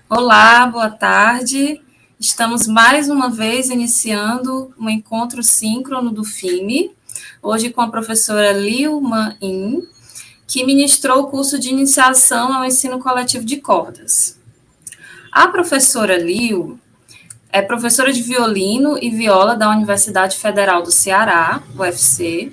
Olá, boa tarde. Estamos mais uma vez iniciando um encontro síncrono do FIME, hoje com a professora Liu Man-in, que ministrou o curso de iniciação ao ensino coletivo de cordas. A professora Liu é professora de violino e viola da Universidade Federal do Ceará, UFC.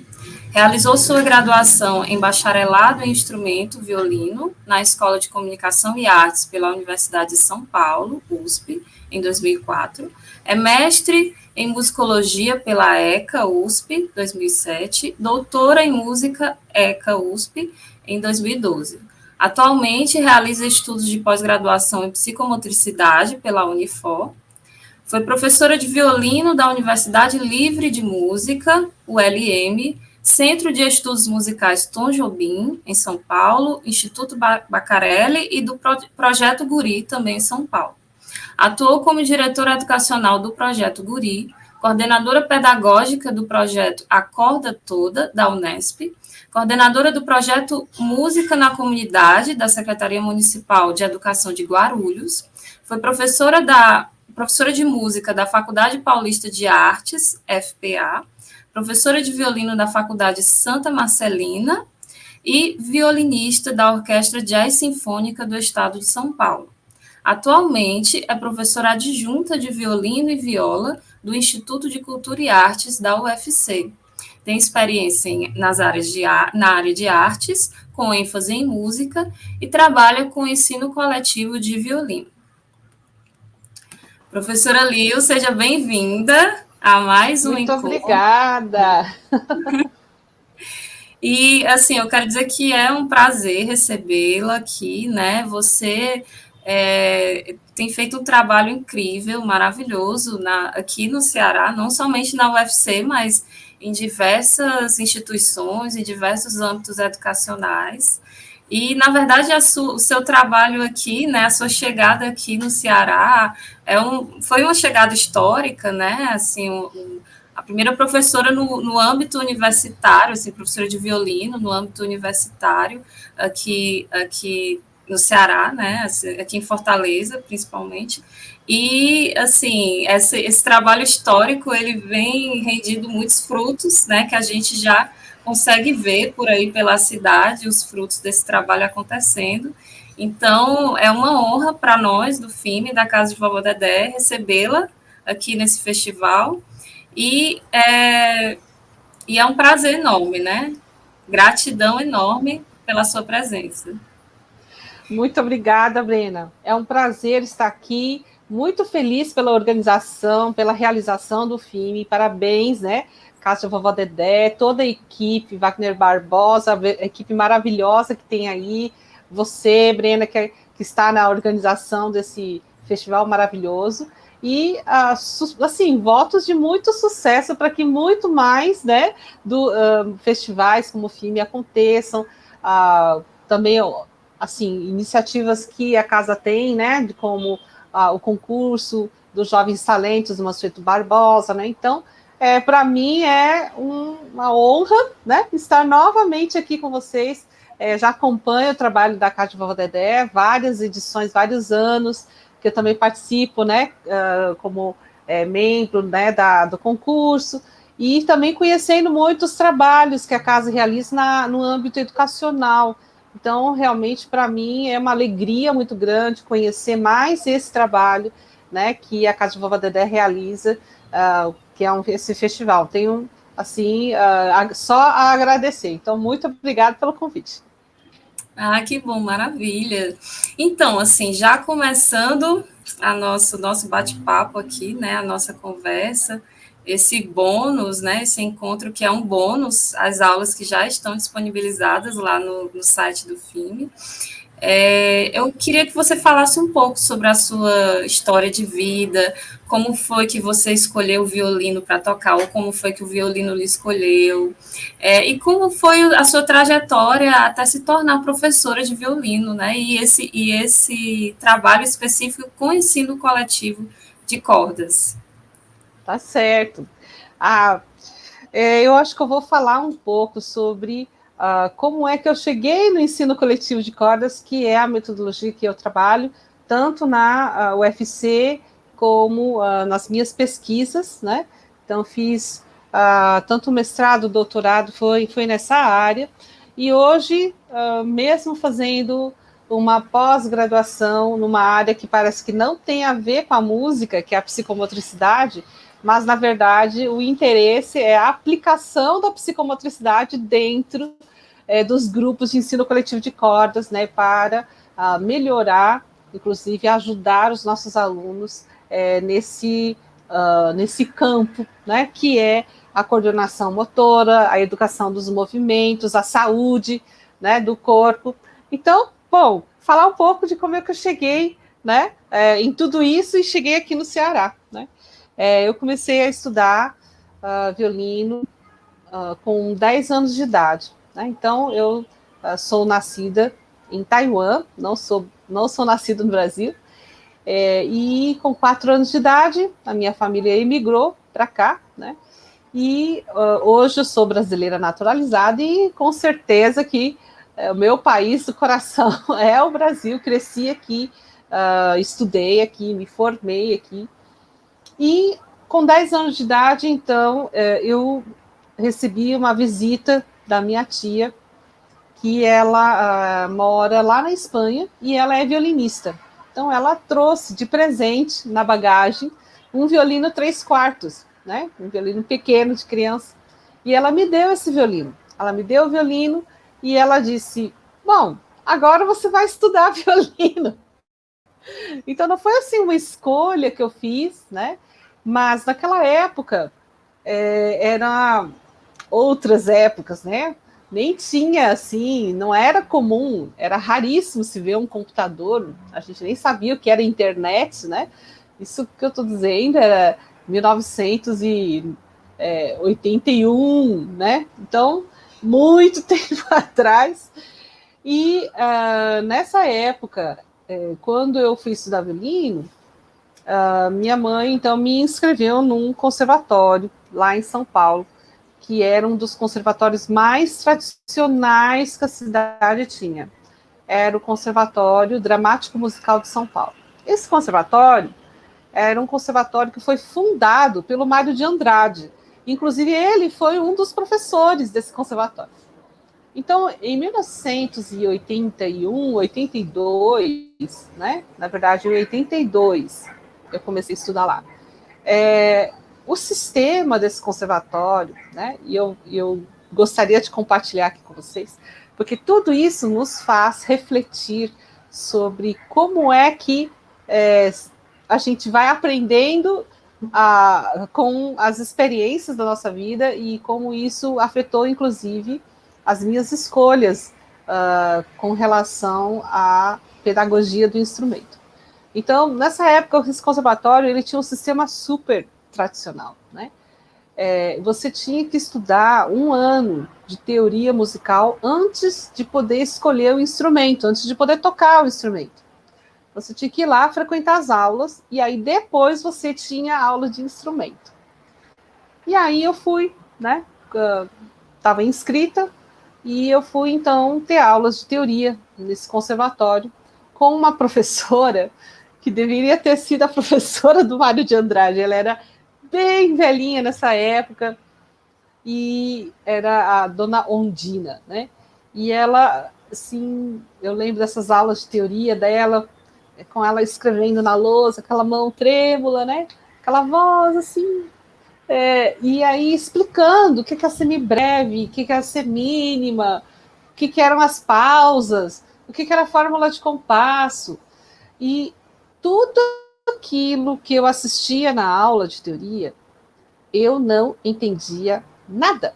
Realizou sua graduação em bacharelado em instrumento violino na Escola de Comunicação e Artes pela Universidade de São Paulo, USP, em 2004. É mestre em musicologia pela ECA USP, 2007. Doutora em música ECA USP, em 2012. Atualmente realiza estudos de pós-graduação em psicomotricidade pela Unifor. Foi professora de violino da Universidade Livre de Música, ULM, Centro de Estudos Musicais Tom Jobim, em São Paulo, Instituto Bacarelli e do Projeto Guri, também em São Paulo. Atuou como diretora educacional do Projeto Guri, coordenadora pedagógica do projeto A Corda Toda, da Unesp, coordenadora do projeto Música na Comunidade, da Secretaria Municipal de Educação de Guarulhos, foi professora de música da Faculdade Paulista de Artes, FPA, professora de violino da Faculdade Santa Marcelina e violinista da Orquestra Jazz Sinfônica do Estado de São Paulo. Atualmente é professora adjunta de violino e viola do Instituto de Cultura e Artes da UFC. Tem experiência na área de artes, com ênfase em música, e trabalha com ensino coletivo de violino. Professora Liu, seja bem-vinda a mais um encontro. Muito obrigada! E, assim, eu quero dizer que é um prazer recebê-la aqui, né? Você tem feito um trabalho incrível, maravilhoso aqui no Ceará, não somente na UFC, mas em diversas instituições, em diversos âmbitos educacionais. E, na verdade, o seu trabalho aqui, né, a sua chegada aqui no Ceará, foi uma chegada histórica, né? Assim, a primeira professora no âmbito universitário, assim, professora de violino no âmbito universitário, aqui no Ceará, né, aqui em Fortaleza, principalmente. E, assim, esse trabalho histórico, ele vem rendido muitos frutos, né, que a gente já consegue ver por aí pela cidade os frutos desse trabalho acontecendo. Então, é uma honra para nós, do FIME, da Casa de Vovó Dedé, recebê-la aqui nesse festival. E é um prazer enorme, né? Gratidão enorme pela sua presença. Muito obrigada, Brena. É um prazer estar aqui, muito feliz pela organização, pela realização do FIME. Parabéns, né? Casa de Vovó Dedé, toda a equipe, Wagner Barbosa, a equipe maravilhosa que tem aí, você, Brena, que está na organização desse festival maravilhoso. E, assim, votos de muito sucesso para que muito mais, né, festivais como o FIME aconteçam. Também, assim, iniciativas que a casa tem, né, como o concurso dos Jovens Talentos do Mansueto Barbosa, né? Então, para mim é uma honra, né, estar novamente aqui com vocês. Já acompanho o trabalho da Casa de Vovó Dedé, várias edições, vários anos, que eu também participo, né, como membro, né, do concurso, E também conhecendo muitos trabalhos que a casa realiza no âmbito educacional. Então, realmente, para mim, é uma alegria muito grande conhecer mais esse trabalho, né, que a Casa de Vovó Dedé realiza, que é esse festival. Tenho, assim, só a agradecer. Então, muito obrigada pelo convite. Ah, que bom, maravilha. Então, assim, já começando nosso bate-papo aqui, né, a nossa conversa, esse bônus, né, esse encontro que é um bônus, as aulas que já estão disponibilizadas lá no site do FIME. Eu queria que você falasse um pouco sobre a sua história de vida, como foi que você escolheu o violino para tocar, ou como foi que o violino lhe escolheu, e como foi a sua trajetória até se tornar professora de violino, né? E esse trabalho específico com ensino coletivo de cordas. Tá certo. Eu acho que eu vou falar um pouco sobre como é que eu cheguei no ensino coletivo de cordas, que é a metodologia que eu trabalho, tanto na UFC como nas minhas pesquisas, né? Então, fiz tanto mestrado, doutorado, foi nessa área. E hoje, mesmo fazendo uma pós-graduação numa área que parece que não tem a ver com a música, que é a psicomotricidade, mas, na verdade, o interesse é a aplicação da psicomotricidade dentro dos grupos de ensino coletivo de cordas, né, para melhorar, inclusive, ajudar os nossos alunos nesse campo, né, que é a coordenação motora, a educação dos movimentos, a saúde, né, do corpo. Então, bom, falar um pouco de como é que eu cheguei, né, em tudo isso e cheguei aqui no Ceará, né. Eu comecei a estudar violino com 10 anos de idade, né? Então, eu sou nascida em Taiwan, não sou nascida no Brasil, e com 4 anos de idade, a minha família emigrou para cá, né? E hoje eu sou brasileira naturalizada e com certeza que o meu país do coração é o Brasil. Cresci aqui, estudei aqui, me formei aqui. E com 10 anos de idade, então, eu recebi uma visita da minha tia, que ela mora lá na Espanha e ela é violinista. Então, ela trouxe de presente na bagagem um violino 3/4, né? Um violino pequeno de criança. E ela me deu esse violino. Ela me deu o violino e ela disse: bom, agora você vai estudar violino. Então, não foi assim uma escolha que eu fiz, né? Mas naquela época, era outras épocas, né? Nem tinha assim, não era comum, era raríssimo se ver um computador, a gente nem sabia o que era internet, né? Isso que eu estou dizendo era 1981, né? Então, muito tempo atrás. E nessa época, quando eu fui estudar violino, minha mãe então me inscreveu num conservatório lá em São Paulo, que era um dos conservatórios mais tradicionais que a cidade tinha. Era o Conservatório Dramático Musical de São Paulo. Esse conservatório era um conservatório que foi fundado pelo Mário de Andrade. Inclusive, ele foi um dos professores desse conservatório. Então, em 1981, 82, né? Na verdade, em 82, eu comecei a estudar lá. O sistema desse conservatório, né? E eu gostaria de compartilhar aqui com vocês, porque tudo isso nos faz refletir sobre como é que a gente vai aprendendo com as experiências da nossa vida e como isso afetou, inclusive, as minhas escolhas com relação à pedagogia do instrumento. Então, nessa época, esse conservatório ele tinha um sistema super tradicional, né? Você tinha que estudar 1 ano de teoria musical antes de poder escolher o instrumento, antes de poder tocar o instrumento. Você tinha que ir lá frequentar as aulas e aí depois você tinha aula de instrumento. E aí eu fui, né? Estava inscrita e eu fui então ter aulas de teoria nesse conservatório com uma professora que deveria ter sido a professora do Mário de Andrade. Ela era bem velhinha nessa época, e era a dona Ondina, né? E ela, assim, eu lembro dessas aulas de teoria dela, com ela escrevendo na lousa, aquela mão trêmula, né? Aquela voz, assim, e aí explicando o que é semibreve, o que é semínima, o que eram as pausas, o que era a fórmula de compasso. E tudo aquilo que eu assistia na aula de teoria, eu não entendia nada.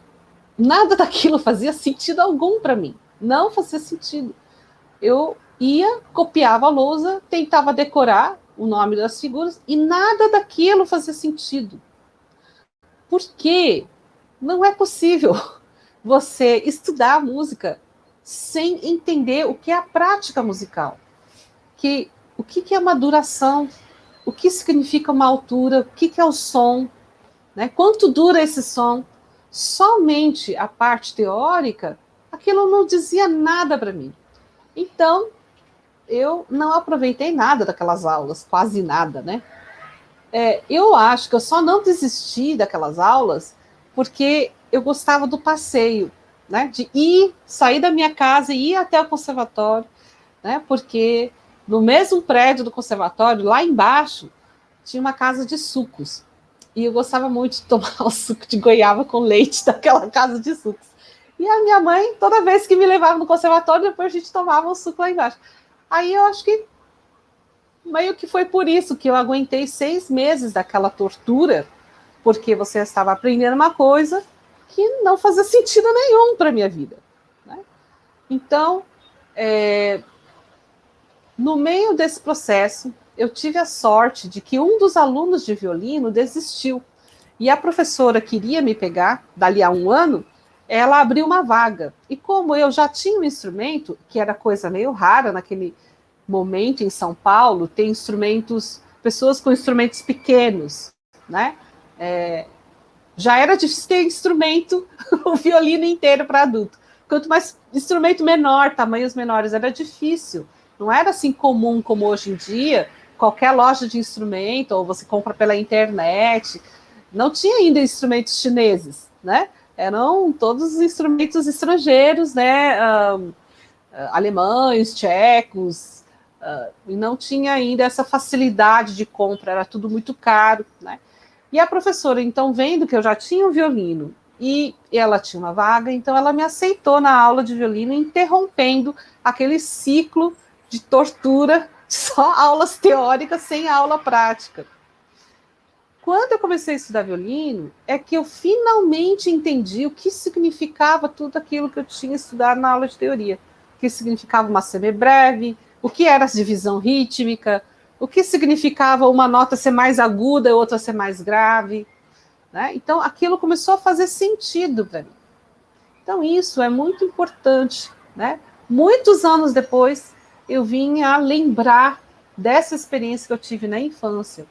Nada daquilo fazia sentido algum para mim. Não fazia sentido. Eu ia, copiava a lousa, tentava decorar o nome das figuras e nada daquilo fazia sentido. Porque não é possível você estudar música sem entender o que é a prática musical. O que é uma duração, o que significa uma altura, o que é o som, né? Quanto dura esse som? Somente a parte teórica, aquilo não dizia nada para mim. Então, eu não aproveitei nada daquelas aulas, quase nada, né? Eu acho que eu só não desisti daquelas aulas porque eu gostava do passeio, né? De sair da minha casa e ir até o conservatório, né? Porque no mesmo prédio do conservatório, lá embaixo, tinha uma casa de sucos. E eu gostava muito de tomar o suco de goiaba com leite daquela casa de sucos. E a minha mãe, toda vez que me levava no conservatório, depois a gente tomava o suco lá embaixo. Aí eu acho que meio que foi por isso que eu aguentei 6 meses daquela tortura, porque você estava aprendendo uma coisa que não fazia sentido nenhum para a minha vida. Né? Então, no meio desse processo, eu tive a sorte de que um dos alunos de violino desistiu. E a professora queria me pegar, dali a um ano, ela abriu uma vaga. E como eu já tinha um instrumento, que era coisa meio rara naquele momento em São Paulo, ter instrumentos, pessoas com instrumentos pequenos, né? Já era difícil ter instrumento, o violino inteiro para adulto. Quanto mais instrumento menor, tamanhos menores, era difícil. Não era assim comum como hoje em dia, qualquer loja de instrumento, ou você compra pela internet. Não tinha ainda instrumentos chineses, né? Eram todos os instrumentos estrangeiros, né? Alemães, tchecos, e não tinha ainda essa facilidade de compra, era tudo muito caro, né? E a professora, então, vendo que eu já tinha um violino e ela tinha uma vaga, então ela me aceitou na aula de violino, interrompendo aquele ciclo de tortura, só aulas teóricas, sem aula prática. Quando eu comecei a estudar violino, é que eu finalmente entendi o que significava tudo aquilo que eu tinha estudado na aula de teoria. O que significava uma semibreve, o que era a divisão rítmica, o que significava uma nota ser mais aguda e outra ser mais grave. Né? Então, aquilo começou a fazer sentido para mim. Então, isso é muito importante. Né? Muitos anos depois, eu vim a lembrar dessa experiência que eu tive na infância.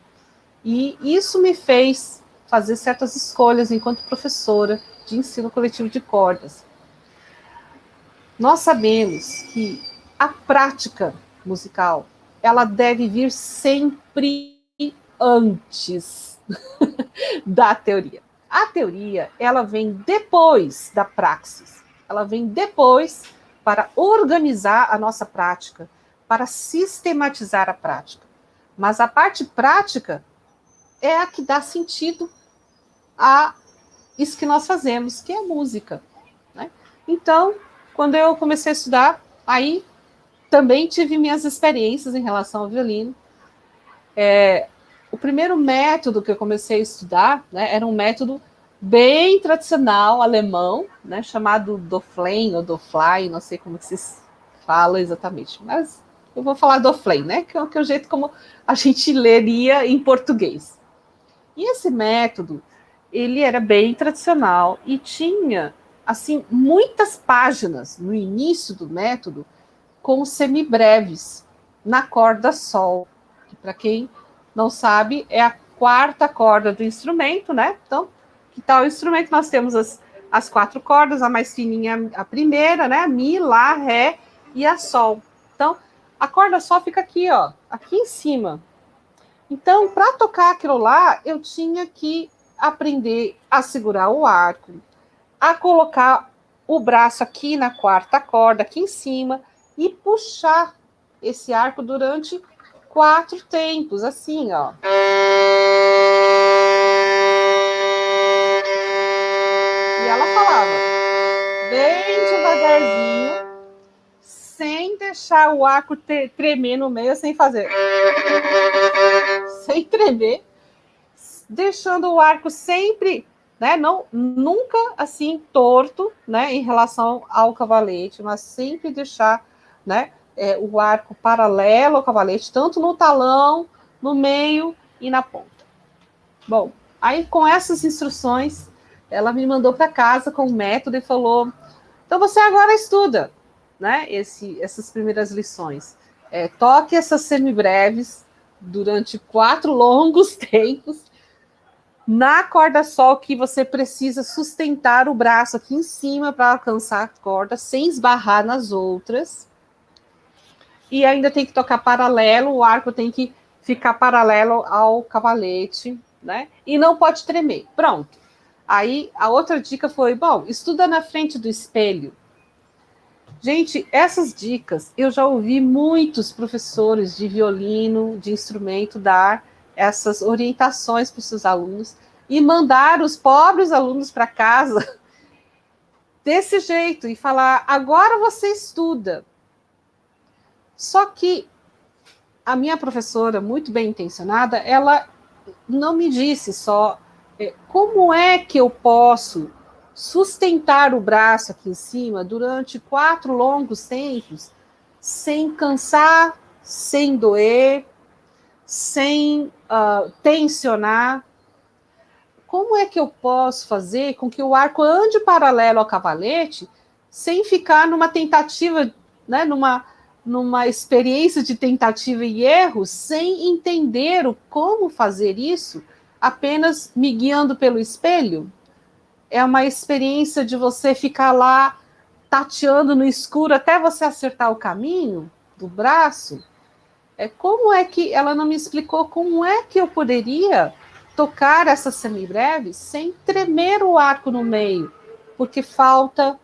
E isso me fez fazer certas escolhas enquanto professora de ensino coletivo de cordas. Nós sabemos que a prática musical, ela deve vir sempre antes da teoria. A teoria, ela vem depois da praxis. Ela vem depois para organizar a nossa prática, para sistematizar a prática. Mas a parte prática é a que dá sentido a isso que nós fazemos, que é a música. Né? Então, quando eu comecei a estudar, aí também tive minhas experiências em relação ao violino. O primeiro método que eu comecei a estudar, né, era um método bem tradicional alemão, né, chamado Doflain ou Dofly, não sei como que se fala exatamente, mas eu vou falar Doflain, né, que é o jeito como a gente leria em português. E esse método, ele era bem tradicional e tinha, assim, muitas páginas no início do método com semibreves na corda sol, que para quem não sabe é a quarta corda do instrumento, né? Então, que tal o instrumento? Nós temos as 4 cordas, a mais fininha, a primeira, né? Mi, Lá, Ré e a Sol. Então, a corda sol fica aqui, ó, aqui em cima. Então, para tocar aquilo lá, eu tinha que aprender a segurar o arco, a colocar o braço aqui na quarta corda, aqui em cima, e puxar esse arco durante 4 tempos, assim, ó. E ela falava, bem devagarzinho, sem deixar o arco tremer no meio, sem fazer. Sem tremer, deixando o arco sempre, né, não, nunca assim torto, né, em relação ao cavalete, mas sempre deixar, né, o arco paralelo ao cavalete, tanto no talão, no meio e na ponta. Bom, aí com essas instruções, ela me mandou para casa com o método e falou, então você agora estuda, né, essas primeiras lições. Toque essas semibreves durante 4 longos tempos, na corda sol, que você precisa sustentar o braço aqui em cima para alcançar a corda, sem esbarrar nas outras. E ainda tem que tocar paralelo, o arco tem que ficar paralelo ao cavalete, né? E não pode tremer. Pronto. Aí a outra dica foi, bom, estuda na frente do espelho. Gente, essas dicas eu já ouvi muitos professores de violino, de instrumento, dar essas orientações para os seus alunos e mandar os pobres alunos para casa desse jeito e falar, agora você estuda. Só que a minha professora, muito bem intencionada, ela não me disse só como é que eu posso sustentar o braço aqui em cima durante 4 longos tempos, sem cansar, sem doer, sem tensionar. Como é que eu posso fazer com que o arco ande paralelo ao cavalete, sem ficar numa tentativa, né, numa experiência de tentativa e erro, sem entender como fazer isso, apenas me guiando pelo espelho? É uma experiência de você ficar lá tateando no escuro até você acertar o caminho do braço. Como é que ela não me explicou como é que eu poderia tocar essas semibreves sem tremer o arco no meio, porque falta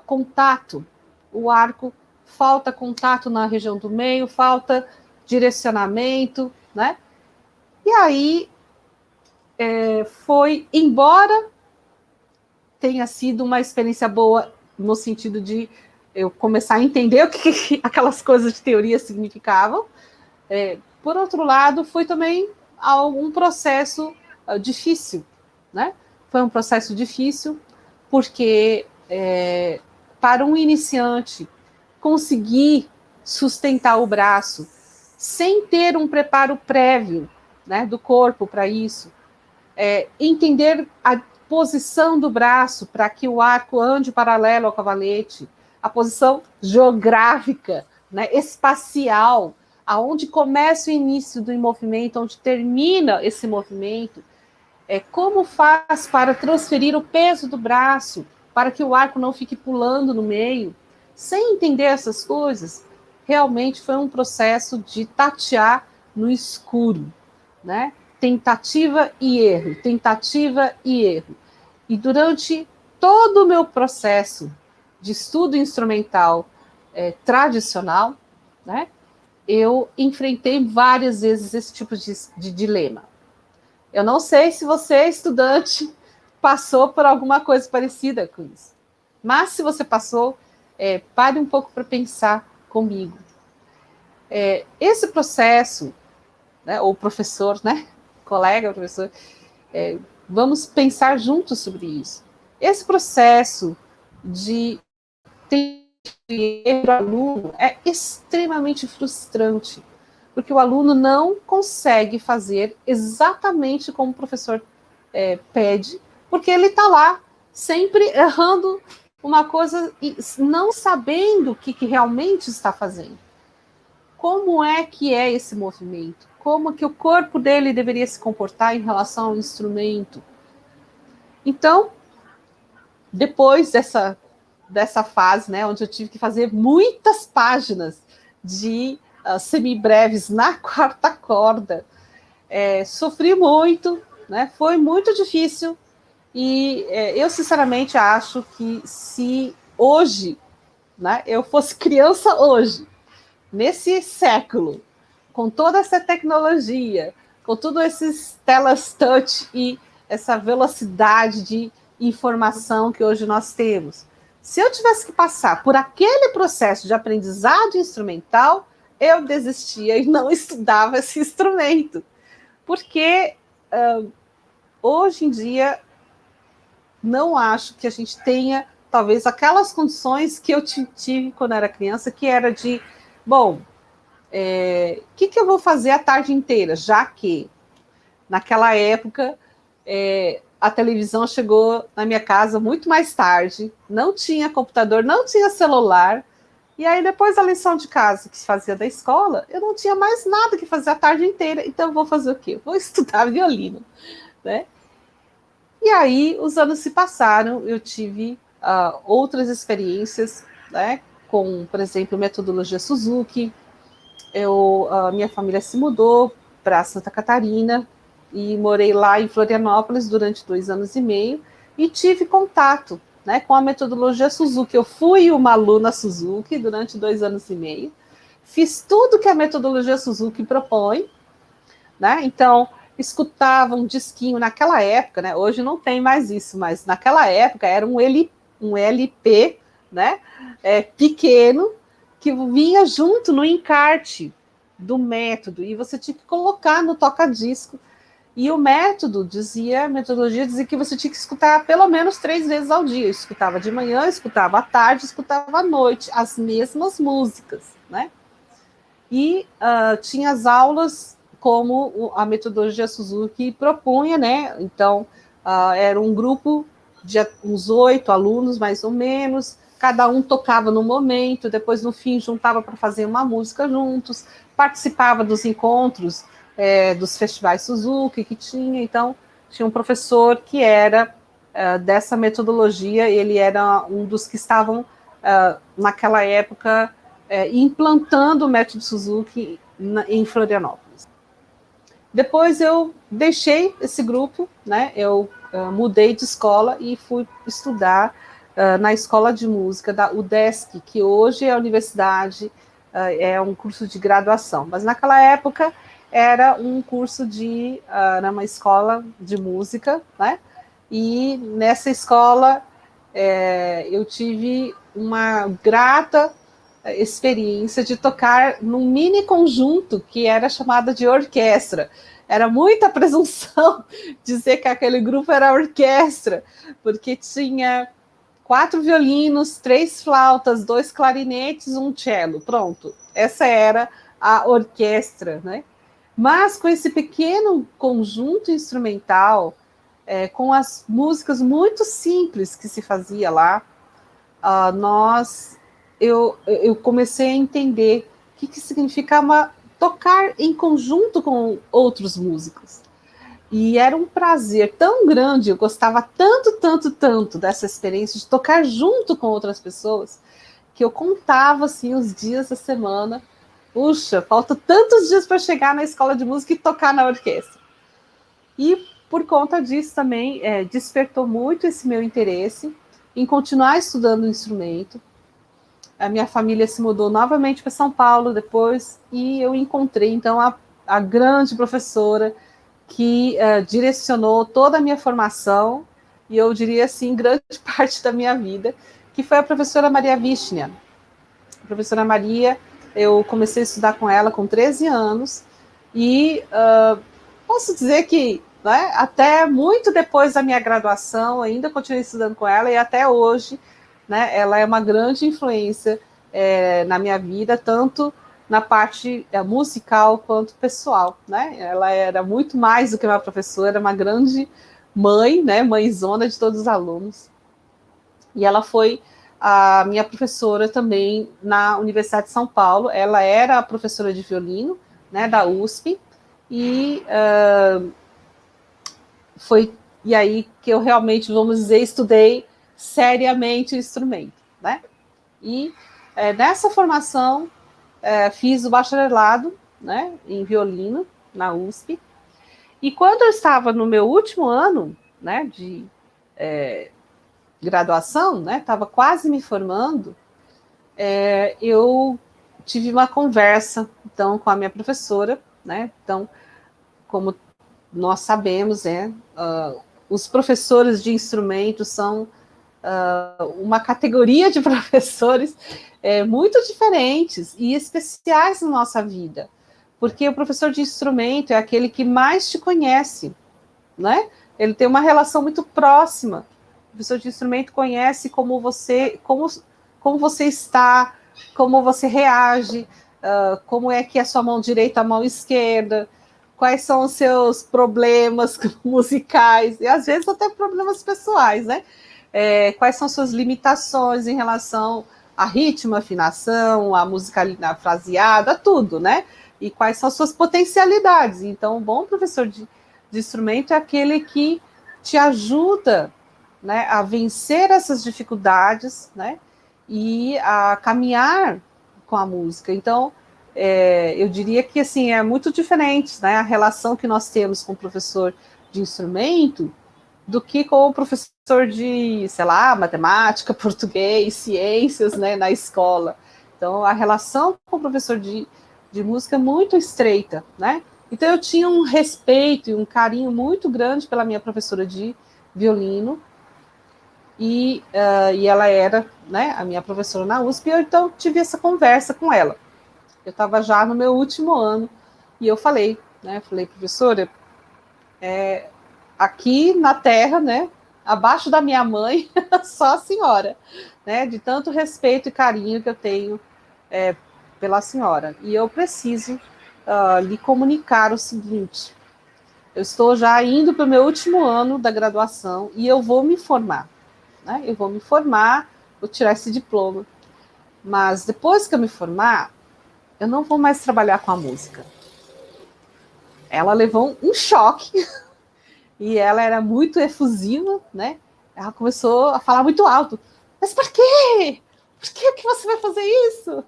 contato. O arco falta contato na região do meio, falta direcionamento, né? E aí foi, embora tenha sido uma experiência boa no sentido de eu começar a entender o que aquelas coisas de teoria significavam, por outro lado, foi também um processo difícil, né? Foi um processo difícil porque para um iniciante conseguir sustentar o braço sem ter um preparo prévio, né, do corpo para isso, entender a posição do braço para que o arco ande paralelo ao cavalete, a posição geográfica, né, espacial, aonde começa o início do movimento, onde termina esse movimento, como faz para transferir o peso do braço, para que o arco não fique pulando no meio. Sem entender essas coisas, realmente foi um processo de tatear no escuro, né? Tentativa e erro, tentativa e erro. E durante todo o meu processo de estudo instrumental tradicional, né, eu enfrentei várias vezes esse tipo de dilema. Eu não sei se você, estudante, passou por alguma coisa parecida com isso. Mas se você passou, pare um pouco para pensar comigo. Esse processo, né, ou professor, né, colega, professor, vamos pensar juntos sobre isso. Esse processo de ter aluno é extremamente frustrante, porque o aluno não consegue fazer exatamente como o professor pede, porque ele está lá sempre errando uma coisa e não sabendo o que realmente está fazendo. Como é que é esse movimento? Como que o corpo dele deveria se comportar em relação ao instrumento? Então, depois dessa fase, né, onde eu tive que fazer muitas páginas de semibreves na quarta corda, sofri muito, né, foi muito difícil, E eu, sinceramente, acho que se hoje, né, eu fosse criança hoje, nesse século, com toda essa tecnologia, com todos esses telas touch e essa velocidade de informação que hoje nós temos, se eu tivesse que passar por aquele processo de aprendizado instrumental, eu desistia e não estudava esse instrumento. Porque hoje em dia não acho que a gente tenha, talvez, aquelas condições que eu tive quando era criança, que era de, bom, que eu vou fazer a tarde inteira? Já que, naquela época, a televisão chegou na minha casa muito mais tarde, não tinha computador, não tinha celular, e aí depois da lição de casa que se fazia da escola, eu não tinha mais nada que fazer a tarde inteira, então eu vou fazer o quê? Vou estudar violino, né? E aí os anos se passaram, eu tive outras experiências, né, com, por exemplo, metodologia Suzuki. Minha família se mudou para Santa Catarina e morei lá em Florianópolis durante 2 anos e meio e tive contato, né, com a metodologia Suzuki. Eu fui uma aluna Suzuki durante 2 anos e meio, fiz tudo que a metodologia Suzuki propõe, né? Então, escutava um disquinho naquela época, né? Hoje não tem mais isso, mas naquela época era um LP, né? Pequeno, que vinha junto no encarte do método, e você tinha que colocar no toca-disco. E o método dizia, a metodologia dizia que você tinha que escutar pelo menos 3 vezes ao dia. Eu escutava de manhã, escutava à tarde, escutava à noite, as mesmas músicas, né? E tinha as aulas como a metodologia Suzuki propunha, né? Então, era um grupo de uns 8 alunos, mais ou menos, cada um tocava no momento, depois, no fim, juntava para fazer uma música juntos, participava dos encontros, dos festivais Suzuki que tinha. Então, tinha um professor que era dessa metodologia, ele era um dos que estavam, naquela época, implantando o método Suzuki em Florianópolis. Depois eu deixei esse grupo, né? Eu mudei de escola e fui estudar na escola de música da UDESC, que hoje é a universidade, é um curso de graduação, mas naquela época era um curso era uma escola de música, né? E nessa escola eu tive uma grata experiência de tocar num mini conjunto que era chamado de orquestra. Era muita presunção dizer que aquele grupo era orquestra, porque tinha 4 violinos, 3 flautas, 2 clarinetes, um cello. Pronto, essa era a orquestra, né? Mas com esse pequeno conjunto instrumental, com as músicas muito simples que se fazia lá, eu comecei a entender o que significava tocar em conjunto com outros músicos. E era um prazer tão grande, eu gostava tanto, tanto, tanto dessa experiência de tocar junto com outras pessoas, que eu contava assim, os dias da semana. Puxa, falta tantos dias para chegar na escola de música e tocar na orquestra. E por conta disso também despertou muito esse meu interesse em continuar estudando o instrumento. A minha família se mudou novamente para São Paulo depois, e eu encontrei, então, a grande professora que direcionou toda a minha formação, e eu diria assim, grande parte da minha vida, que foi a professora Maria Vishnia. A professora Maria, eu comecei a estudar com ela com 13 anos, e posso dizer que, né, até muito depois da minha graduação, ainda continuei estudando com ela, e até hoje, né, ela é uma grande influência na minha vida, tanto na parte musical quanto pessoal, né? Ela era muito mais do que uma professora, era uma grande mãe, né, mãezona de todos os alunos. E ela foi a minha professora também na Universidade de São Paulo. Ela era a professora de violino, né, da USP, e foi e aí que eu realmente, vamos dizer, estudei seriamente o instrumento, né? E nessa formação fiz o bacharelado, né, em violino na USP. E quando eu estava no meu último ano, né, de graduação, né? Estava quase me formando. Eu tive uma conversa, então, com a minha professora, né? Então, como nós sabemos, os professores de instrumentos são uma categoria de professores muito diferentes e especiais na nossa vida, porque o professor de instrumento é aquele que mais te conhece, né? Ele tem uma relação muito próxima. O professor de instrumento conhece como você está, como você reage, como é que é a sua mão direita, a mão esquerda, quais são os seus problemas musicais, e às vezes até problemas pessoais, né? Quais são suas limitações em relação a ritmo, afinação, a musicalidade fraseada, tudo, né? E quais são suas potencialidades. Então, um bom professor de instrumento é aquele que te ajuda, né, a vencer essas dificuldades, né? E a caminhar com a música. Então, eu diria que assim é muito diferente, né, a relação que nós temos com o professor de instrumento do que com o professor de, sei lá, matemática, português, ciências, né, na escola. Então, a relação com o professor de música é muito estreita, né? Então, eu tinha um respeito e um carinho muito grande pela minha professora de violino, e ela era, né, a minha professora na USP, e eu então tive essa conversa com ela. Eu estava já no meu último ano, e eu falei, professora, aqui na Terra, né, abaixo da minha mãe, só a senhora, né, de tanto respeito e carinho que eu tenho pela senhora. E eu preciso lhe comunicar o seguinte: eu estou já indo para o meu último ano da graduação e eu vou me formar, né? Eu vou me formar, vou tirar esse diploma. Mas depois que eu me formar, eu não vou mais trabalhar com a música. Ela levou um choque e ela era muito efusiva, né? Ela começou a falar muito alto. Mas por quê? Por que você vai fazer isso?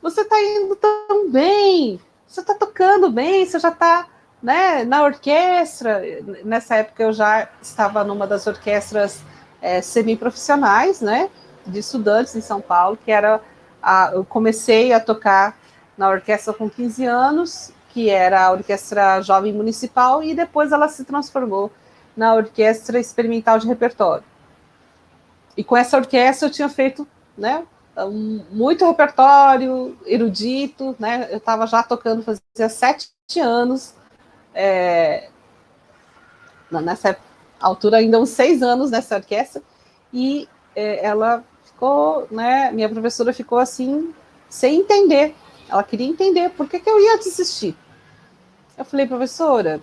Você está indo tão bem, você está tocando bem, você já está, né, na orquestra. Nessa época eu já estava numa das orquestras semiprofissionais, né, de estudantes em São Paulo, que era eu comecei a tocar na orquestra com 15 anos, que era a Orquestra Jovem Municipal, e depois ela se transformou na Orquestra Experimental de Repertório. E com essa orquestra eu tinha feito, né, muito repertório erudito, né? Eu estava já tocando fazia 7 anos, nessa altura ainda uns 6 anos nessa orquestra, e ela ficou, né, minha professora ficou assim, sem entender. Ela queria entender por que eu ia desistir. Eu falei, professora,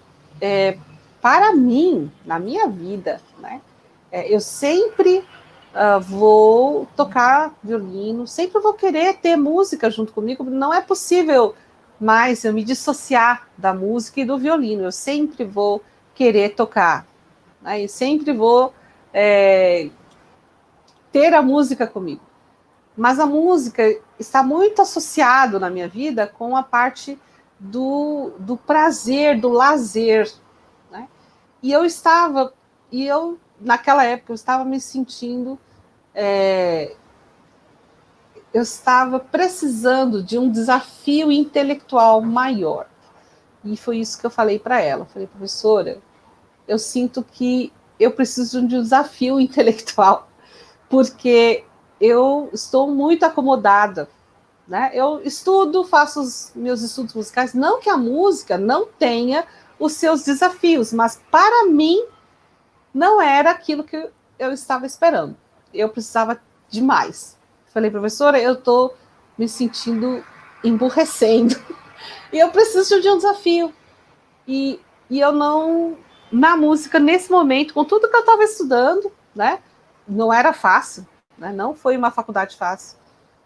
para mim, na minha vida, né, eu sempre vou tocar violino, sempre vou querer ter música junto comigo, não é possível mais eu me dissociar da música e do violino, eu sempre vou querer tocar, né, e sempre vou ter a música comigo. Mas a música está muito associado na minha vida com a parte do prazer, do lazer, né? E naquela época, eu estava me sentindo, eu estava precisando de um desafio intelectual maior. E foi isso que eu falei para ela. Eu falei, professora, eu sinto que eu preciso de um desafio intelectual, porque eu estou muito acomodada, né? Eu estudo, faço os meus estudos musicais, não que a música não tenha os seus desafios, mas para mim não era aquilo que eu estava esperando. Eu precisava de mais. Falei, professora, eu estou me sentindo emburrecendo e eu preciso de um desafio. E eu não, na música, nesse momento, com tudo que eu estava estudando, né, não era fácil, né, não foi uma faculdade fácil.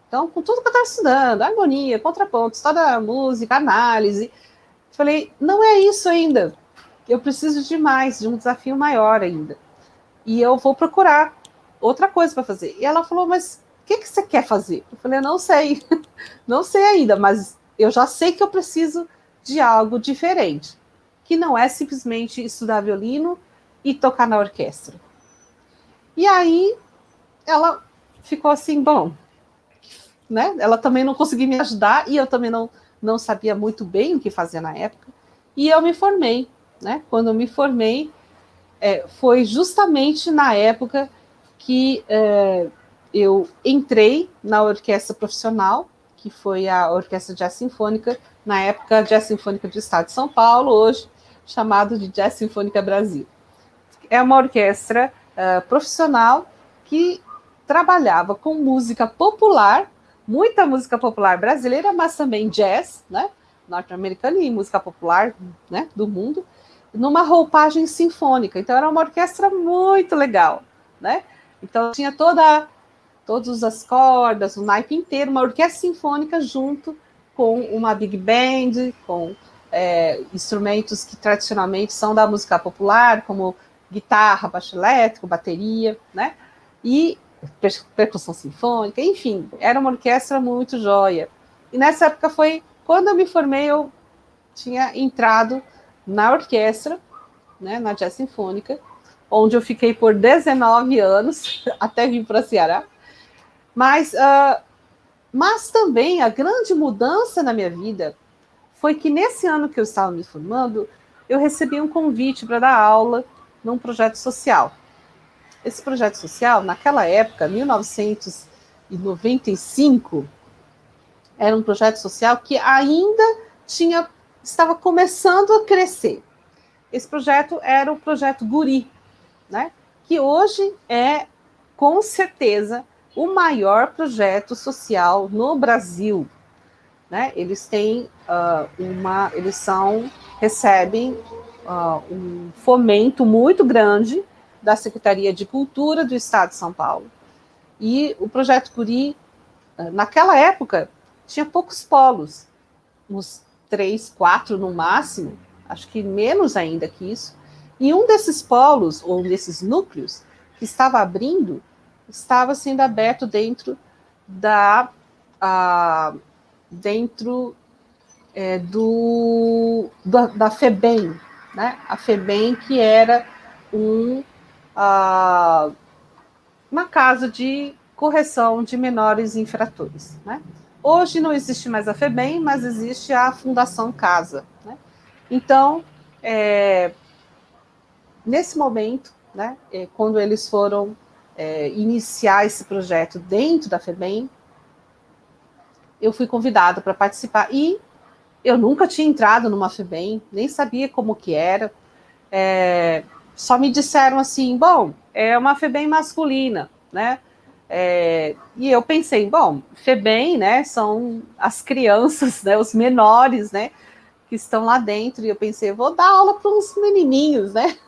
Então, com tudo que eu estava estudando, harmonia, contraponto, história da música, análise, falei, não é isso ainda. Eu preciso de mais, de um desafio maior ainda. E eu vou procurar outra coisa para fazer. E ela falou, mas o que você quer fazer? Eu falei, eu não sei, não sei ainda, mas eu já sei que eu preciso de algo diferente, que não é simplesmente estudar violino e tocar na orquestra. E aí ela ficou assim, bom, né? Ela também não conseguia me ajudar e eu também não sabia muito bem o que fazer na época. E eu me formei, né? Quando eu me formei, foi justamente na época que eu entrei na orquestra profissional, que foi a Orquestra Jazz Sinfônica, na época Jazz Sinfônica do Estado de São Paulo, hoje chamado de Jazz Sinfônica Brasil. É uma orquestra profissional que trabalhava com música popular, muita música popular brasileira, mas também jazz, né, norte-americana e música popular, né, do mundo, numa roupagem sinfônica. Então era uma orquestra muito legal, né? Então tinha todas as cordas, o naipe inteiro, uma orquestra sinfônica junto com uma big band, com instrumentos que tradicionalmente são da música popular, como guitarra, baixo elétrico, bateria, né? E percussão sinfônica, enfim, era uma orquestra muito joia. E nessa época foi, quando eu me formei, eu tinha entrado na orquestra, né, na Jazz Sinfônica, onde eu fiquei por 19 anos, até vir para Ceará. Mas também a grande mudança na minha vida foi que nesse ano que eu estava me formando, eu recebi um convite para dar aula num projeto social. Esse projeto social, naquela época, 1995, era um projeto social que ainda estava começando a crescer. Esse projeto era o Projeto Guri, né? Que hoje é, com certeza, o maior projeto social no Brasil. Né? Eles têm recebem um fomento muito grande da Secretaria de Cultura do Estado de São Paulo. E o Projeto Guri, naquela época, tinha poucos polos, uns 3, 4 no máximo, acho que menos ainda que isso. E um desses polos, ou desses núcleos, que estava abrindo, estava sendo aberto dentro da da FEBEM, né? A FEBEM, que era uma casa de correção de menores infratores, né? Hoje não existe mais a FEBEM, mas existe a Fundação Casa, né? Então, nesse momento, né, quando eles foram iniciar esse projeto dentro da FEBEM, eu fui convidada para participar e eu nunca tinha entrado numa FEBEM, nem sabia como que era. Só me disseram assim, bom, é uma FEBEM masculina, né? E eu pensei, bom, FEBEM, né, são as crianças, né, os menores, né, que estão lá dentro. E eu pensei, vou dar aula para uns menininhos, né?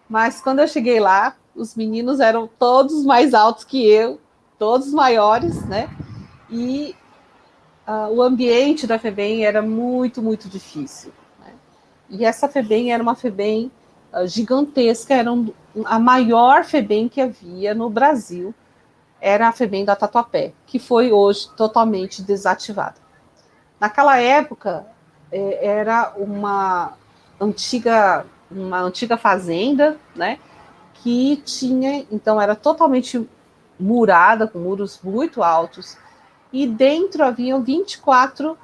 Mas quando eu cheguei lá, os meninos eram todos mais altos que eu, todos maiores, né? E o ambiente da FEBEM era muito, muito difícil. Né? E essa FEBEM era uma FEBEM gigantesca, era a maior FEBEM que havia no Brasil, era a FEBEM da Tatuapé, que foi hoje totalmente desativada. Naquela época, era uma antiga fazenda, né, que tinha, então era totalmente murada, com muros muito altos, e dentro haviam 24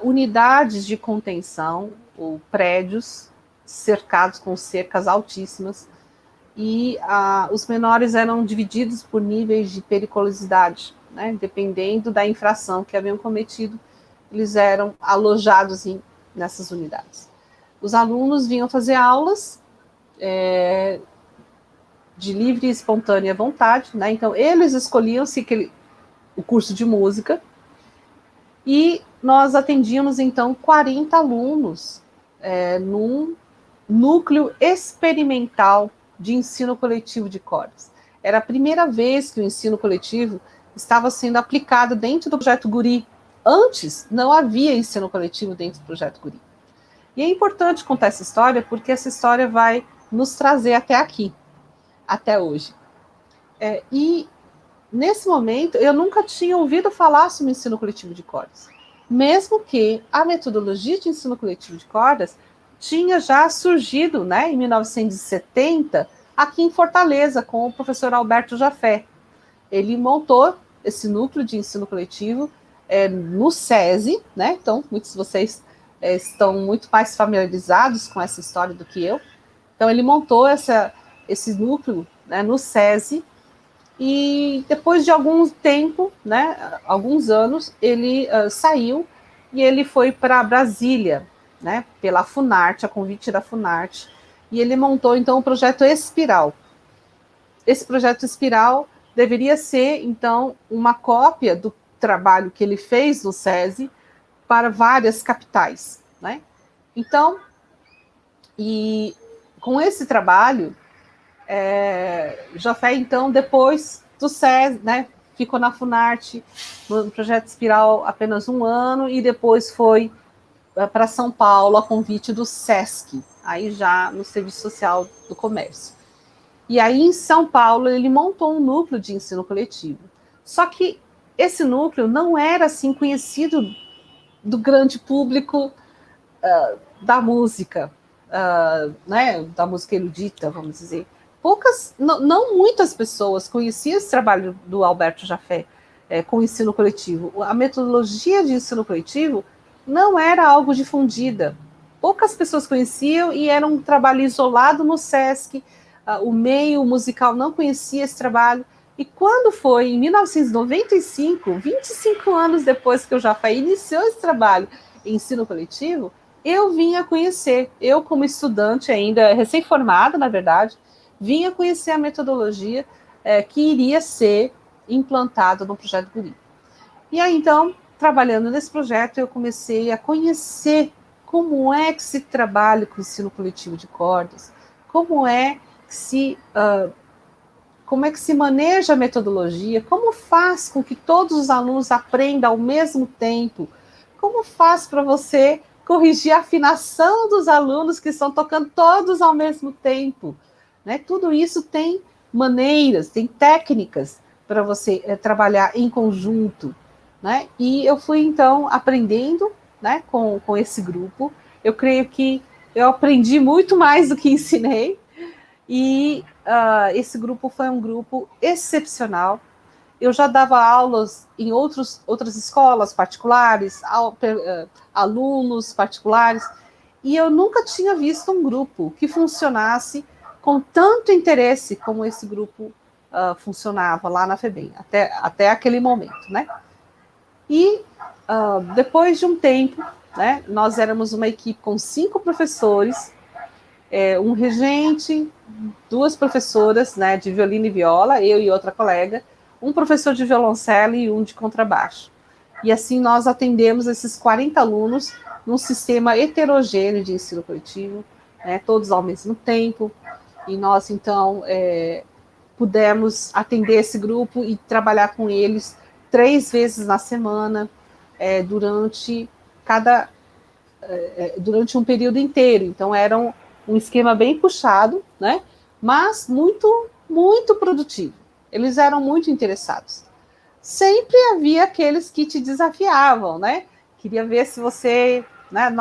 unidades de contenção, ou prédios, cercados com cercas altíssimas, e os menores eram divididos por níveis de periculosidade, né? Dependendo da infração que haviam cometido, eles eram alojados nessas unidades. Os alunos vinham fazer aulas de livre e espontânea vontade, né? Então eles escolhiam o curso de música, e nós atendíamos então 40 alunos num núcleo experimental de ensino coletivo de cordas. Era a primeira vez que o ensino coletivo estava sendo aplicado dentro do Projeto Guri. Antes, não havia ensino coletivo dentro do Projeto Guri. E é importante contar essa história, porque essa história vai nos trazer até aqui, até hoje. E, nesse momento, eu nunca tinha ouvido falar sobre o ensino coletivo de cordas, mesmo que a metodologia de ensino coletivo de cordas tinha já surgido, né, em 1970, aqui em Fortaleza, com o professor Alberto Jafé. Ele montou esse núcleo de ensino coletivo no SESI, né? Então, muitos de vocês estão muito mais familiarizados com essa história do que eu. Então, ele montou esse núcleo, né, no SESI, e depois de algum tempo, né, alguns anos, ele saiu e ele foi para Brasília, né, pela Funarte, a convite da Funarte, e ele montou, então, o projeto Espiral. Esse projeto Espiral deveria ser, então, uma cópia do trabalho que ele fez no SESI para várias capitais, né? Então, e com esse trabalho, Jafé, então, depois do SESI, né, ficou na Funarte, no projeto Espiral, apenas 1 ano, e depois foi para São Paulo, a convite do SESC, aí já no Serviço Social do Comércio. E aí, em São Paulo, ele montou um núcleo de ensino coletivo. Só que esse núcleo não era assim conhecido do grande público da música, né, da música erudita, vamos dizer. Não muitas pessoas conheciam esse trabalho do Alberto Jafé com o ensino coletivo. A metodologia de ensino coletivo não era algo difundida. Poucas pessoas conheciam e era um trabalho isolado no SESC. O meio musical não conhecia esse trabalho. E quando foi em 1995, 25 anos depois que o Jafé iniciou esse trabalho em ensino coletivo, eu vim a conhecer, eu como estudante ainda, recém-formada, na verdade, vim a conhecer a metodologia que iria ser implantada no projeto Guri. E aí, então, trabalhando nesse projeto, eu comecei a conhecer como é que se trabalha com o ensino coletivo de cordas, como é que se maneja a metodologia, como faz com que todos os alunos aprendam ao mesmo tempo, como faz para você corrigir a afinação dos alunos que estão tocando todos ao mesmo tempo, né? Tudo isso tem maneiras, tem técnicas para você trabalhar em conjunto, né? E eu fui, então, aprendendo, né, com esse grupo. Eu creio que eu aprendi muito mais do que ensinei, e esse grupo foi um grupo excepcional. Eu já dava aulas em outras escolas particulares, alunos particulares, e eu nunca tinha visto um grupo que funcionasse com tanto interesse como esse grupo funcionava lá na FEBEM, até aquele momento, né? E depois de um tempo, né, nós éramos uma equipe com 5 professores, um regente, 2 professoras, né, de violino e viola, eu e outra colega, um professor de violoncelo e um de contrabaixo. E assim nós atendemos esses 40 alunos num sistema heterogêneo de ensino coletivo, né, todos ao mesmo tempo, e nós então pudemos atender esse grupo e trabalhar com eles 3 vezes na semana, durante um período inteiro. Então era um esquema bem puxado, né? Mas muito, muito produtivo. Eles eram muito interessados. Sempre havia aqueles que te desafiavam, né? Queria ver se você, né?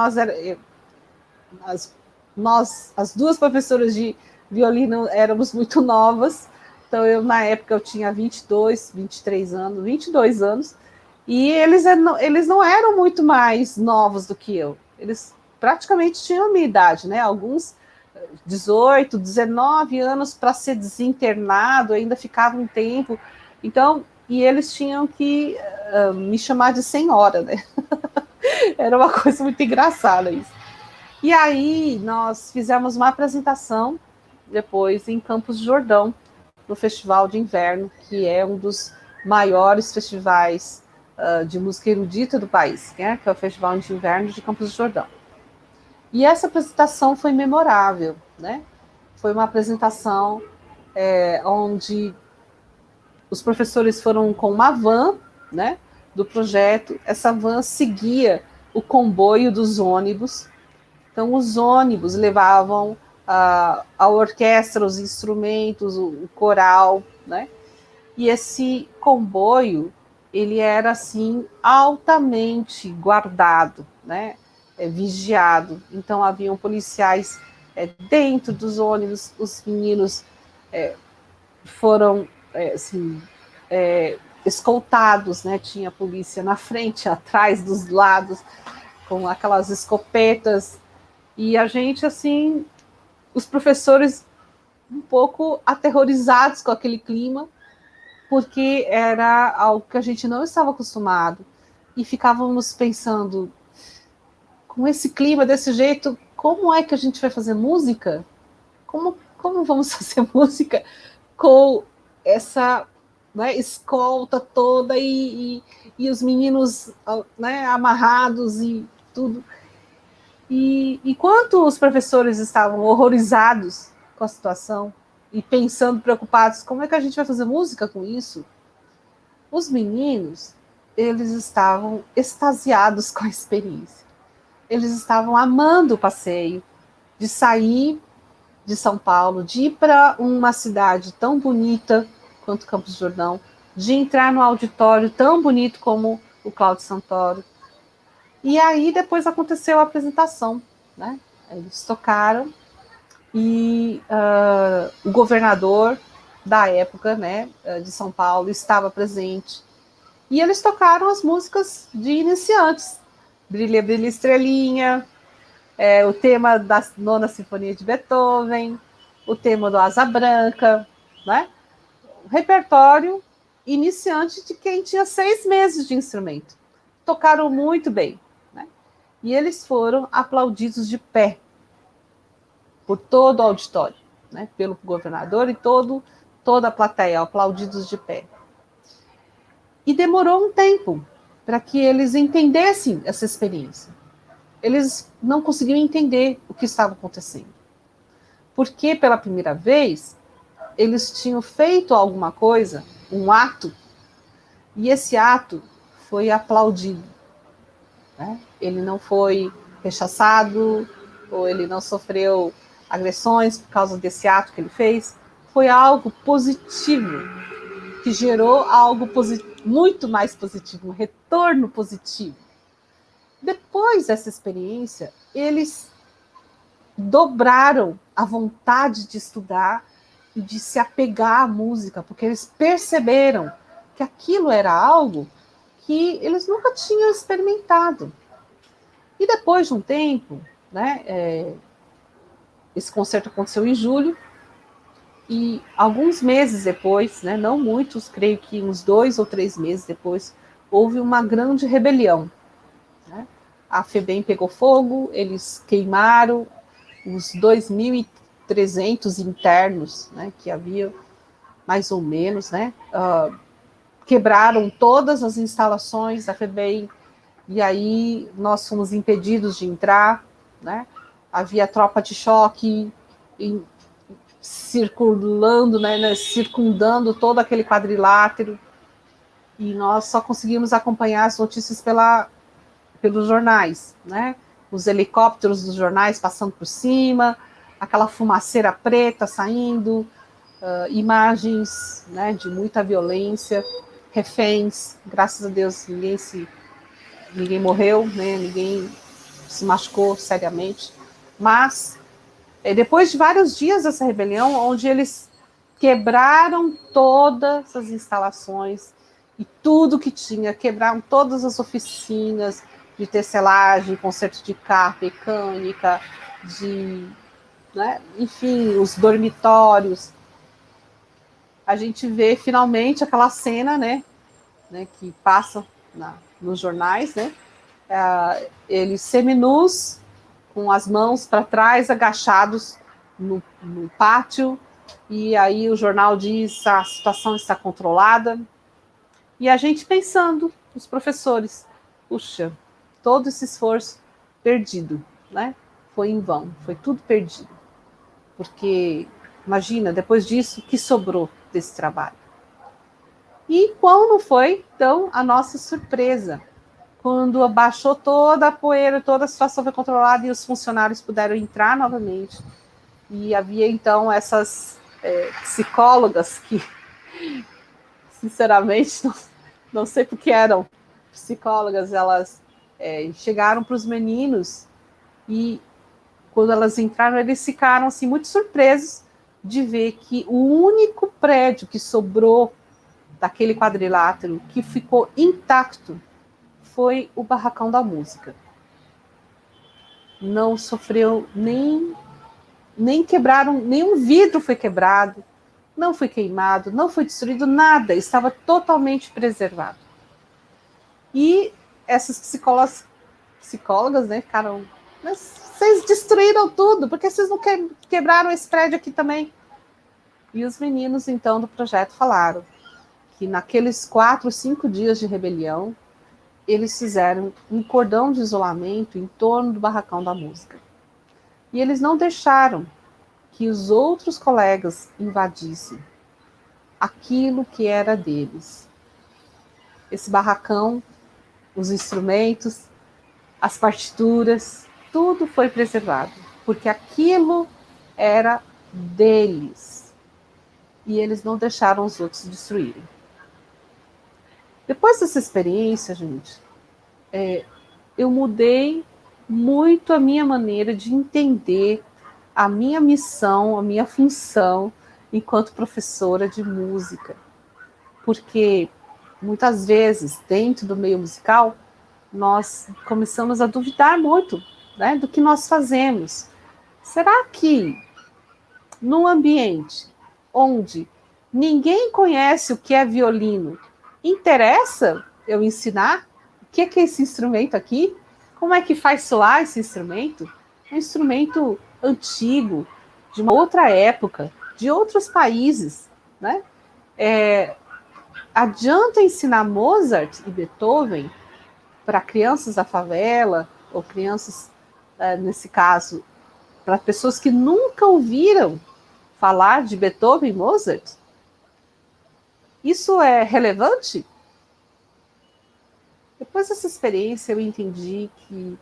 As 2 professoras de violino éramos muito novas. Então na época eu tinha 22 anos, e eles não eram muito mais novos do que eu. Eles praticamente tinham a minha idade, né? Alguns 18, 19 anos para ser desinternado, ainda ficava um tempo. Então, e eles tinham que me chamar de senhora, né? Era uma coisa muito engraçada isso. E aí nós fizemos uma apresentação depois em Campos do Jordão, no Festival de Inverno, que é um dos maiores festivais de música erudita do país, né? Que é o Festival de Inverno de Campos do Jordão. E essa apresentação foi memorável, né? Foi uma apresentação onde os professores foram com uma van, né, do projeto. Essa van seguia o comboio dos ônibus. Então, os ônibus levavam a orquestra, os instrumentos, o coral, né? E esse comboio, ele era, assim, altamente guardado, né? Vigiado. Então, haviam policiais dentro dos ônibus, os meninos foram assim, escoltados, né? Tinha a polícia na frente, atrás, dos lados, com aquelas escopetas, e a gente, assim, os professores um pouco aterrorizados com aquele clima, porque era algo que a gente não estava acostumado, e ficávamos pensando, com esse clima, desse jeito, como é que a gente vai fazer música? Como vamos fazer música com essa, né, escolta toda e os meninos, né, amarrados e tudo? E enquanto os professores estavam horrorizados com a situação e pensando, preocupados, como é que a gente vai fazer música com isso? Os meninos, eles estavam extasiados com a experiência. Eles estavam amando o passeio, de sair de São Paulo, de ir para uma cidade tão bonita quanto Campos do Jordão, de entrar no auditório tão bonito como o Cláudio Santoro. E aí depois aconteceu a apresentação, né? Eles tocaram e o governador da época, né, de São Paulo, estava presente. E eles tocaram as músicas de iniciantes. Brilha, brilha, estrelinha, o tema da Nona Sinfonia de Beethoven, o tema do Asa Branca, né? O repertório iniciante de quem tinha 6 meses de instrumento. Tocaram muito bem, né? E eles foram aplaudidos de pé por todo o auditório, né? Pelo governador e toda a plateia, aplaudidos de pé. E demorou um tempo para que eles entendessem essa experiência. Eles não conseguiam entender o que estava acontecendo. Porque, pela primeira vez, eles tinham feito alguma coisa, um ato, e esse ato foi aplaudido. Né? Ele não foi rechaçado, ou ele não sofreu agressões por causa desse ato que ele fez. Foi algo positivo, que gerou algo muito mais positivo, um retorno positivo. Depois dessa experiência, eles dobraram a vontade de estudar e de se apegar à música, porque eles perceberam que aquilo era algo que eles nunca tinham experimentado. E depois de um tempo, né, esse concerto aconteceu em julho, e alguns meses depois, né, não muitos, creio que uns 2 ou 3 meses depois, houve uma grande rebelião. Né? A FEBEM pegou fogo, eles queimaram os 2.300 internos, né, que havia, mais ou menos, né, quebraram todas as instalações da FEBEM, e aí nós fomos impedidos de entrar, né, havia tropa de choque circulando, né, circundando todo aquele quadrilátero, e nós só conseguimos acompanhar as notícias pelos jornais, né, os helicópteros dos jornais passando por cima, aquela fumaceira preta saindo, imagens, né, de muita violência, reféns, graças a Deus ninguém morreu, né, ninguém se machucou seriamente, mas depois de vários dias dessa rebelião, onde eles quebraram todas as instalações e tudo que tinha, quebraram todas as oficinas de tecelagem, conserto de carro, mecânica, né, enfim, os dormitórios. A gente vê finalmente aquela cena, né, que passa nos jornais, né, eles seminus, com as mãos para trás, agachados no pátio, e aí o jornal diz a situação está controlada, e a gente pensando, os professores, puxa, todo esse esforço perdido, né? Foi em vão, foi tudo perdido, porque imagina, depois disso, o que sobrou desse trabalho? E qual não foi, então, a nossa surpresa, quando abaixou toda a poeira, toda a situação foi controlada e os funcionários puderam entrar novamente. E havia, então, essas psicólogas que, sinceramente, não sei porque eram psicólogas, elas chegaram para os meninos e, quando elas entraram, eles ficaram assim, muito surpresos, de ver que o único prédio que sobrou daquele quadrilátero que ficou intacto foi o Barracão da Música. Não sofreu nem quebraram, nenhum vidro foi quebrado, não foi queimado, não foi destruído, nada, estava totalmente preservado. E essas psicólogas, né, ficaram, mas vocês destruíram tudo, por que vocês não quebraram esse prédio aqui também? E os meninos, então, do projeto falaram que naqueles 4, 5 dias de rebelião, eles fizeram um cordão de isolamento em torno do Barracão da Música. E eles não deixaram que os outros colegas invadissem aquilo que era deles. Esse barracão, os instrumentos, as partituras, tudo foi preservado, porque aquilo era deles. E eles não deixaram os outros destruírem. Depois dessa experiência, gente, eu mudei muito a minha maneira de entender a minha missão, a minha função enquanto professora de música. Porque muitas vezes, dentro do meio musical, nós começamos a duvidar muito, né, do que nós fazemos. Será que num ambiente onde ninguém conhece o que é violino, interessa eu ensinar o que é esse instrumento aqui? Como é que faz soar esse instrumento? É um instrumento antigo, de uma outra época, de outros países, né? Adianta ensinar Mozart e Beethoven para crianças da favela, ou crianças, nesse caso, para pessoas que nunca ouviram falar de Beethoven e Mozart? Isso é relevante? Depois dessa experiência, eu entendi que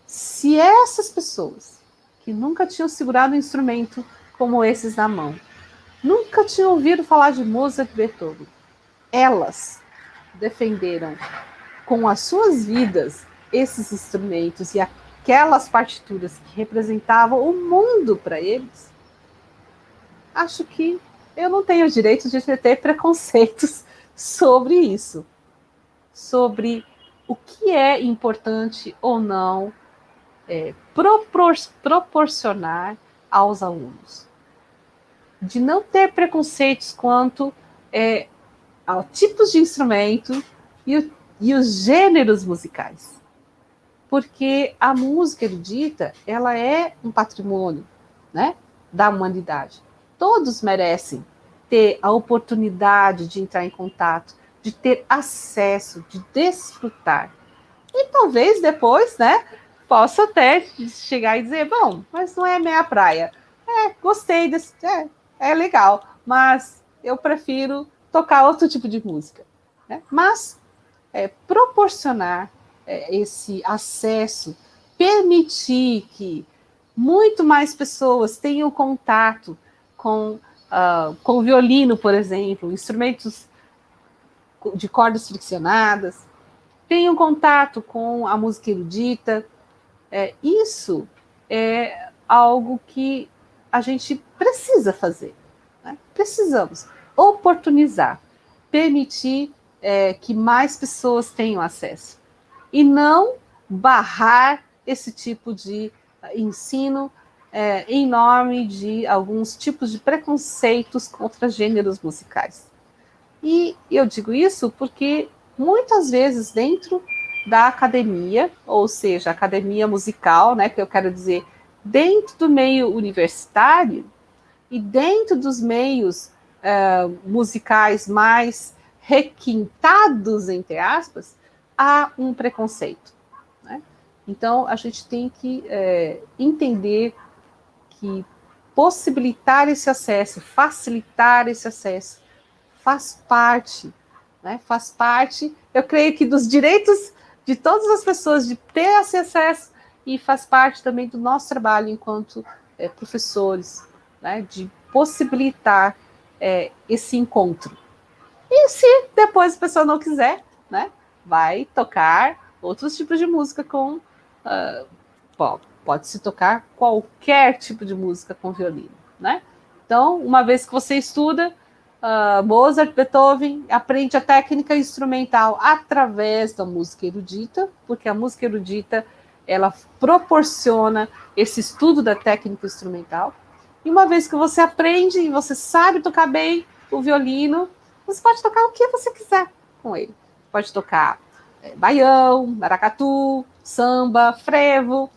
se essas pessoas que nunca tinham segurado um instrumento como esses na mão, nunca tinham ouvido falar de Mozart e Beethoven, elas defenderam com as suas vidas esses instrumentos e aquelas partituras que representavam o mundo para eles, acho que eu não tenho o direito de ter preconceitos sobre isso, sobre o que é importante ou não proporcionar aos alunos. De não ter preconceitos quanto a tipos de instrumento e os gêneros musicais. Porque a música erudita, ela é um patrimônio, né, da humanidade. Todos merecem ter a oportunidade de entrar em contato, de ter acesso, de desfrutar. E talvez depois, né, possa até chegar e dizer, bom, mas não é minha praia. Gostei desse, é legal, mas eu prefiro tocar outro tipo de música. Né? Mas proporcionar esse acesso, permitir que muito mais pessoas tenham contato com o violino, por exemplo, instrumentos de cordas friccionadas, tenham contato com a música erudita. Isso é algo que a gente precisa fazer. Né? Precisamos oportunizar, permitir que mais pessoas tenham acesso. E não barrar esse tipo de ensino em nome de alguns tipos de preconceitos contra gêneros musicais. E eu digo isso porque muitas vezes dentro da academia, ou seja, academia musical, né, que eu quero dizer, dentro do meio universitário e dentro dos meios musicais mais requintados, entre aspas, há um preconceito. Né? Então, a gente tem que entender que possibilitar esse acesso, facilitar esse acesso, faz parte, né? Faz parte, eu creio que dos direitos de todas as pessoas de ter esse acesso e faz parte também do nosso trabalho enquanto professores, né? De possibilitar esse encontro. E se depois a pessoa não quiser, né? Vai tocar outros tipos de música com... pode-se tocar qualquer tipo de música com violino, né? Então, uma vez que você estuda Mozart, Beethoven, aprende a técnica instrumental através da música erudita, porque a música erudita ela proporciona esse estudo da técnica instrumental. E uma vez que você aprende e você sabe tocar bem o violino, você pode tocar o que você quiser com ele. Pode tocar baião, maracatu, samba, frevo,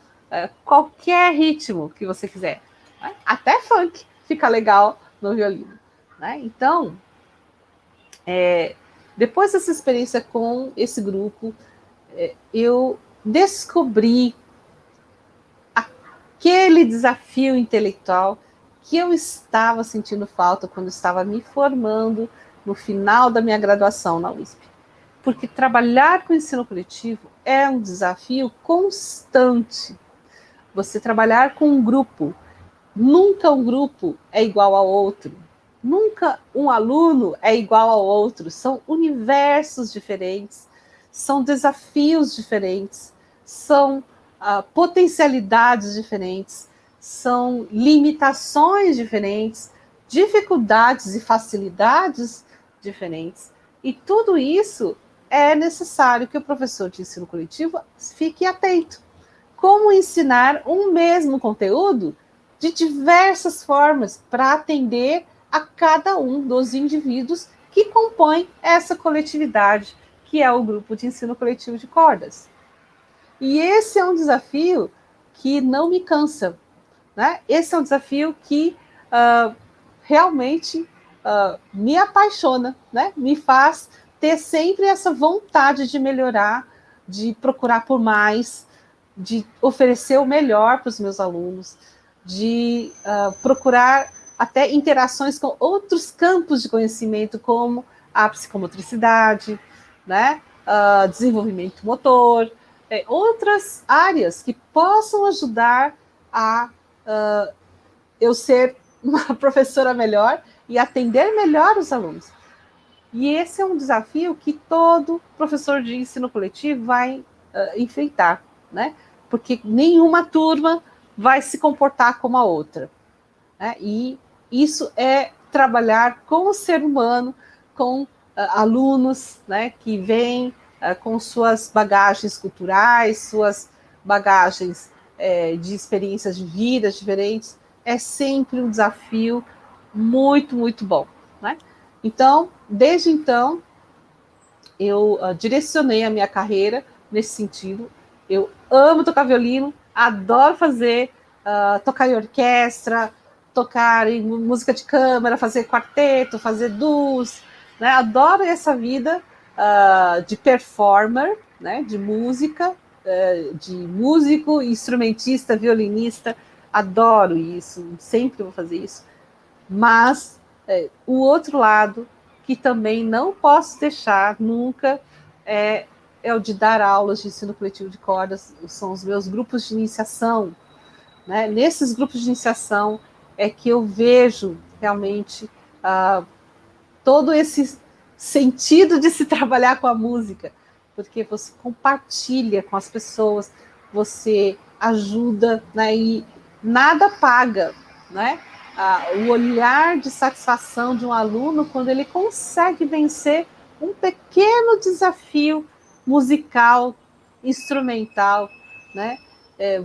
qualquer ritmo que você quiser. Né? Até funk fica legal no violino. Né? Então, depois dessa experiência com esse grupo, eu descobri aquele desafio intelectual que eu estava sentindo falta quando estava me formando no final da minha graduação na USP. Porque trabalhar com ensino coletivo é um desafio constante. Você trabalhar com um grupo, nunca um grupo é igual ao outro. Nunca um aluno é igual ao outro. São universos diferentes, são desafios diferentes, são potencialidades diferentes, são limitações diferentes, dificuldades e facilidades diferentes. E tudo isso é necessário que o professor de ensino coletivo fique atento. Como ensinar um mesmo conteúdo de diversas formas para atender a cada um dos indivíduos que compõem essa coletividade, que é o grupo de ensino coletivo de cordas. E esse é um desafio que não me cansa. Né? Esse é um desafio que realmente me apaixona, né? Me faz ter sempre essa vontade de melhorar, de procurar por mais, de oferecer o melhor para os meus alunos, de procurar até interações com outros campos de conhecimento, como a psicomotricidade, né? Desenvolvimento motor, outras áreas que possam ajudar a eu ser uma professora melhor e atender melhor os alunos. E esse é um desafio que todo professor de ensino coletivo vai enfrentar, né? Porque nenhuma turma vai se comportar como a outra. Né? E isso é trabalhar com o ser humano, com alunos, né, que vêm com suas bagagens culturais, suas bagagens de experiências de vida diferentes. É sempre um desafio muito, muito bom. Né? Então, desde então, eu direcionei a minha carreira nesse sentido. Eu amo tocar violino, adoro tocar em orquestra, tocar em música de câmara, fazer quarteto, fazer duos, né? Adoro essa vida de performer, né? De música, de músico, instrumentista, violinista. Adoro isso, sempre vou fazer isso. Mas o outro lado, que também não posso deixar nunca, é o de dar aulas de ensino coletivo de cordas, são os meus grupos de iniciação. Né? Nesses grupos de iniciação é que eu vejo realmente todo esse sentido de se trabalhar com a música, porque você compartilha com as pessoas, você ajuda, né? E nada paga, né? O olhar de satisfação de um aluno quando ele consegue vencer um pequeno desafio musical, instrumental, né?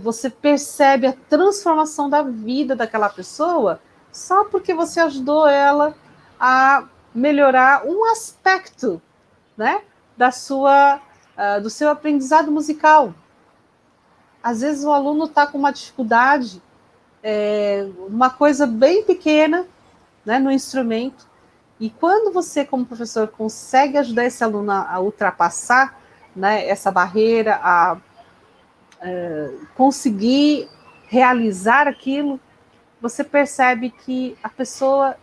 Você percebe a transformação da vida daquela pessoa só porque você ajudou ela a melhorar um aspecto, né, do seu aprendizado musical. Às vezes o aluno está com uma dificuldade, uma coisa bem pequena, né, no instrumento, e quando você, como professor, consegue ajudar esse aluno a ultrapassar, né, essa barreira, a conseguir realizar aquilo, você percebe que a pessoa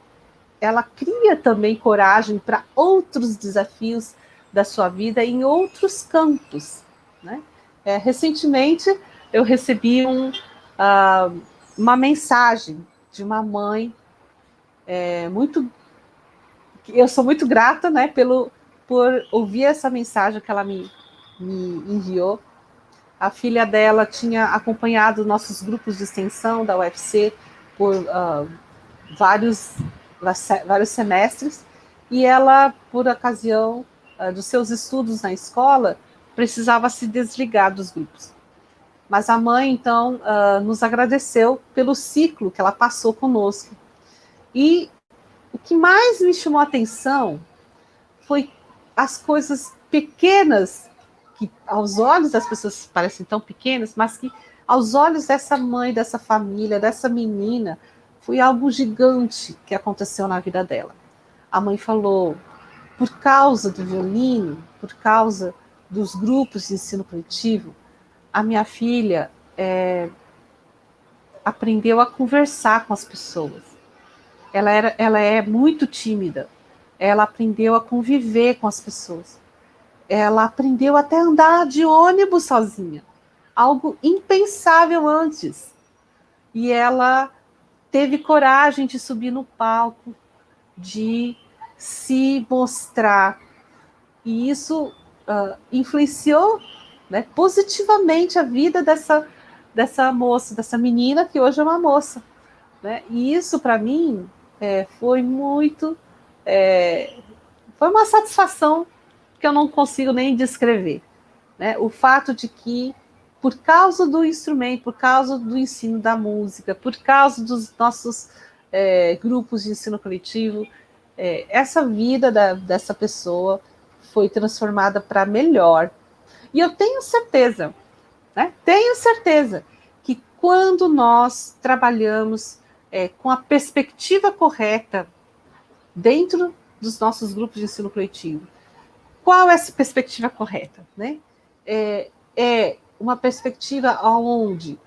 ela cria também coragem para outros desafios da sua vida em outros campos. Né? Recentemente, eu recebi uma mensagem de uma mãe eu sou muito grata, né, por ouvir essa mensagem que ela me enviou. A filha dela tinha acompanhado nossos grupos de extensão da UFC por vários, vários semestres, e ela, por ocasião dos seus estudos na escola, precisava se desligar dos grupos. Mas a mãe, então, nos agradeceu pelo ciclo que ela passou conosco. E o que mais me chamou a atenção foi as coisas pequenas, que aos olhos das pessoas parecem tão pequenas, mas que aos olhos dessa mãe, dessa família, dessa menina, foi algo gigante que aconteceu na vida dela. A mãe falou, por causa do violino, por causa dos grupos de ensino coletivo, a minha filha aprendeu a conversar com as pessoas. Ela é muito tímida. Ela aprendeu a conviver com as pessoas. Ela aprendeu até a andar de ônibus sozinha. Algo impensável antes. E ela teve coragem de subir no palco, de se mostrar. E isso influenciou, né, positivamente a vida dessa moça, dessa menina que hoje é uma moça. Né? E isso, para mim, foi muito... foi uma satisfação que eu não consigo nem descrever. Né? O fato de que, por causa do instrumento, por causa do ensino da música, por causa dos nossos grupos de ensino coletivo, essa vida dessa pessoa foi transformada para melhor. E eu tenho certeza, né? Tenho certeza que quando nós trabalhamos com a perspectiva correta dentro dos nossos grupos de ensino coletivo, qual é essa perspectiva correta? Né? É uma perspectiva onde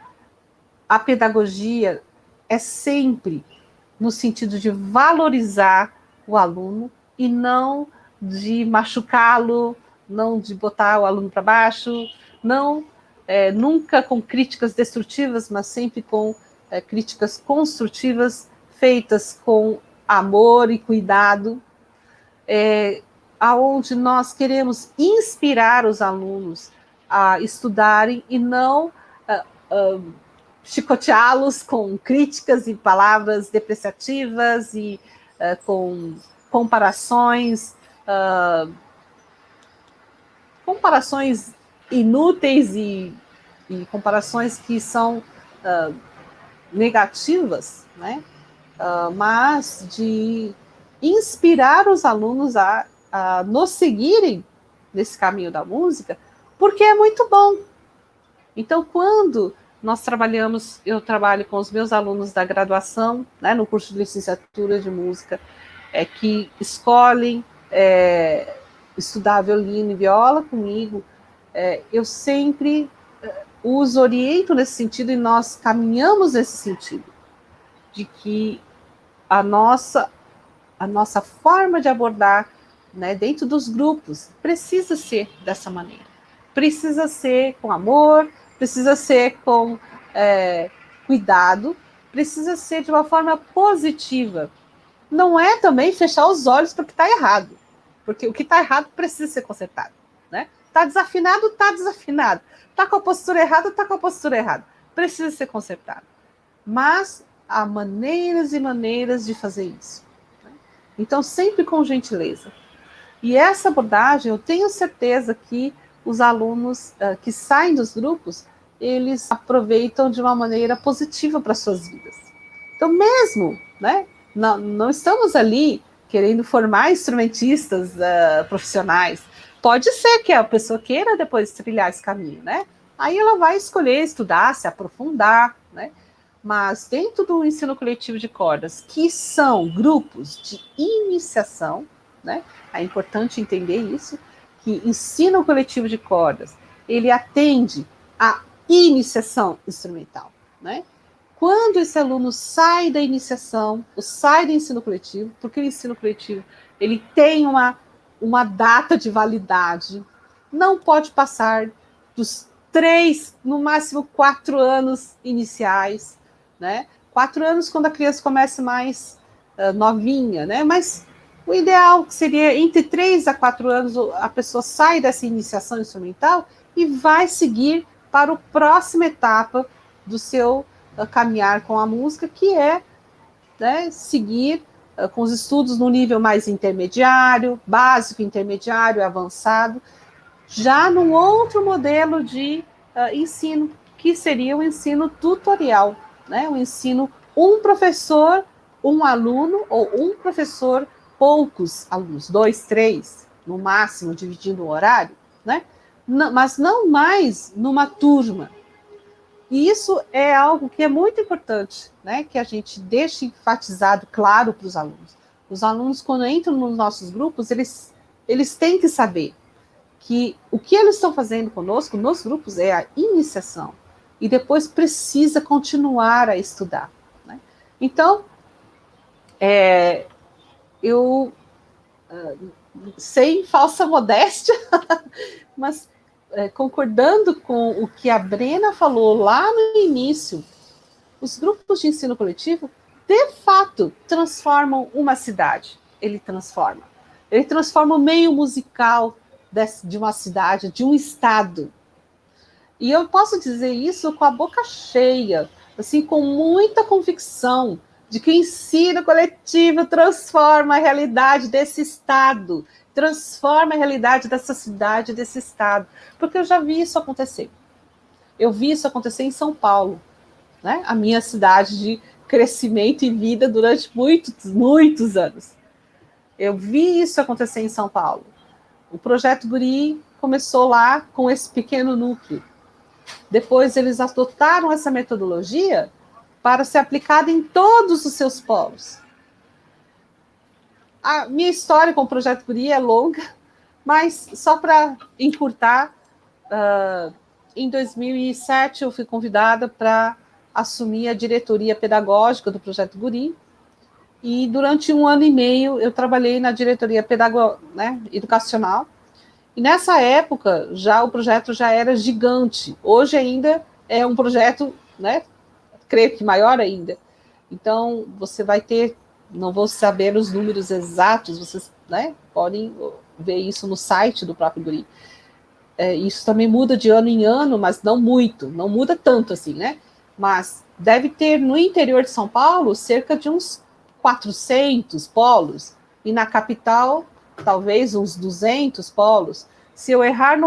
a pedagogia é sempre no sentido de valorizar o aluno e não de machucá-lo, não de botar o aluno para baixo, não nunca com críticas destrutivas, mas sempre com críticas construtivas, feitas com amor e cuidado, aonde nós queremos inspirar os alunos a estudarem e não chicoteá-los com críticas e palavras depreciativas e com comparações inúteis e comparações que são negativas, né? Mas de inspirar os alunos a nos seguirem nesse caminho da música, porque é muito bom. Então, quando nós trabalhamos, eu trabalho com os meus alunos da graduação, né, no curso de licenciatura de música, que escolhem estudar violino e viola comigo, eu sempre os oriento nesse sentido e nós caminhamos nesse sentido, de que a nossa forma de abordar, né, dentro dos grupos precisa ser dessa maneira. Precisa ser com amor, precisa ser com cuidado, precisa ser de uma forma positiva. Não é também fechar os olhos para o que está errado, porque o que está errado precisa ser consertado. Né? Está desafinado, está desafinado. Está com a postura errada, está com a postura errada. Precisa ser consertado. Mas há maneiras e maneiras de fazer isso. Né? Então, sempre com gentileza. E essa abordagem, eu tenho certeza que os alunos que saem dos grupos, eles aproveitam de uma maneira positiva para suas vidas. Então, mesmo, né, não estamos ali querendo formar instrumentistas profissionais. Pode ser que a pessoa queira depois trilhar esse caminho, né? Aí ela vai escolher estudar, se aprofundar, né? Mas dentro do ensino coletivo de cordas, que são grupos de iniciação, né? É importante entender isso, que ensino coletivo de cordas, ele atende à iniciação instrumental, né? Quando esse aluno sai da iniciação, ou sai do ensino coletivo, porque o ensino coletivo ele tem uma data de validade, não pode passar dos 3, no máximo 4 anos iniciais, né? 4 anos quando a criança começa mais novinha, né? Mas o ideal seria entre 3 a 4 anos a pessoa sai dessa iniciação instrumental e vai seguir para a próxima etapa do seu caminhar com a música, que é né, seguir com os estudos no nível mais intermediário, básico, intermediário, avançado, já num outro modelo de ensino, que seria o ensino tutorial, né? O ensino um professor, um aluno, ou um professor, poucos alunos, 2, 3, no máximo, dividindo o horário, né? Não, mas não mais numa turma. E isso é algo que é muito importante, né? Que a gente deixe enfatizado, claro, para os alunos. Os alunos, quando entram nos nossos grupos, eles têm que saber que o que eles estão fazendo conosco, nos grupos, é a iniciação. E depois precisa continuar a estudar. Né? Então, eu, sem falsa modéstia, mas concordando com o que a Brena falou lá no início, os grupos de ensino coletivo, de fato, transformam uma cidade. Ele transforma o meio musical de uma cidade, de um estado. E eu posso dizer isso com a boca cheia, assim, com muita convicção de que o ensino coletivo transforma a realidade desse estado, transforma a realidade dessa cidade, desse estado. Porque eu já vi isso acontecer. Eu vi isso acontecer em São Paulo, né? A minha cidade de crescimento e vida durante muitos anos. Eu vi isso acontecer em São Paulo. O Projeto Guri começou lá com esse pequeno núcleo. Depois eles adotaram essa metodologia para ser aplicada em todos os seus polos. A minha história com o Projeto Guri é longa, mas só para encurtar, em 2007 eu fui convidada para assumir a diretoria pedagógica do Projeto Guri, e durante 1 ano e meio eu trabalhei na diretoria educacional, e nessa época o projeto já era gigante. Hoje ainda é um projeto, né, creio que maior ainda. Então, você vai ter, não vou saber os números exatos, vocês, né, podem ver isso no site do próprio Guri. Isso também muda de ano em ano, mas não muito, não muda tanto assim, né? Mas deve ter no interior de São Paulo cerca de uns 400 polos, e na capital talvez uns 200 polos. Se eu errar,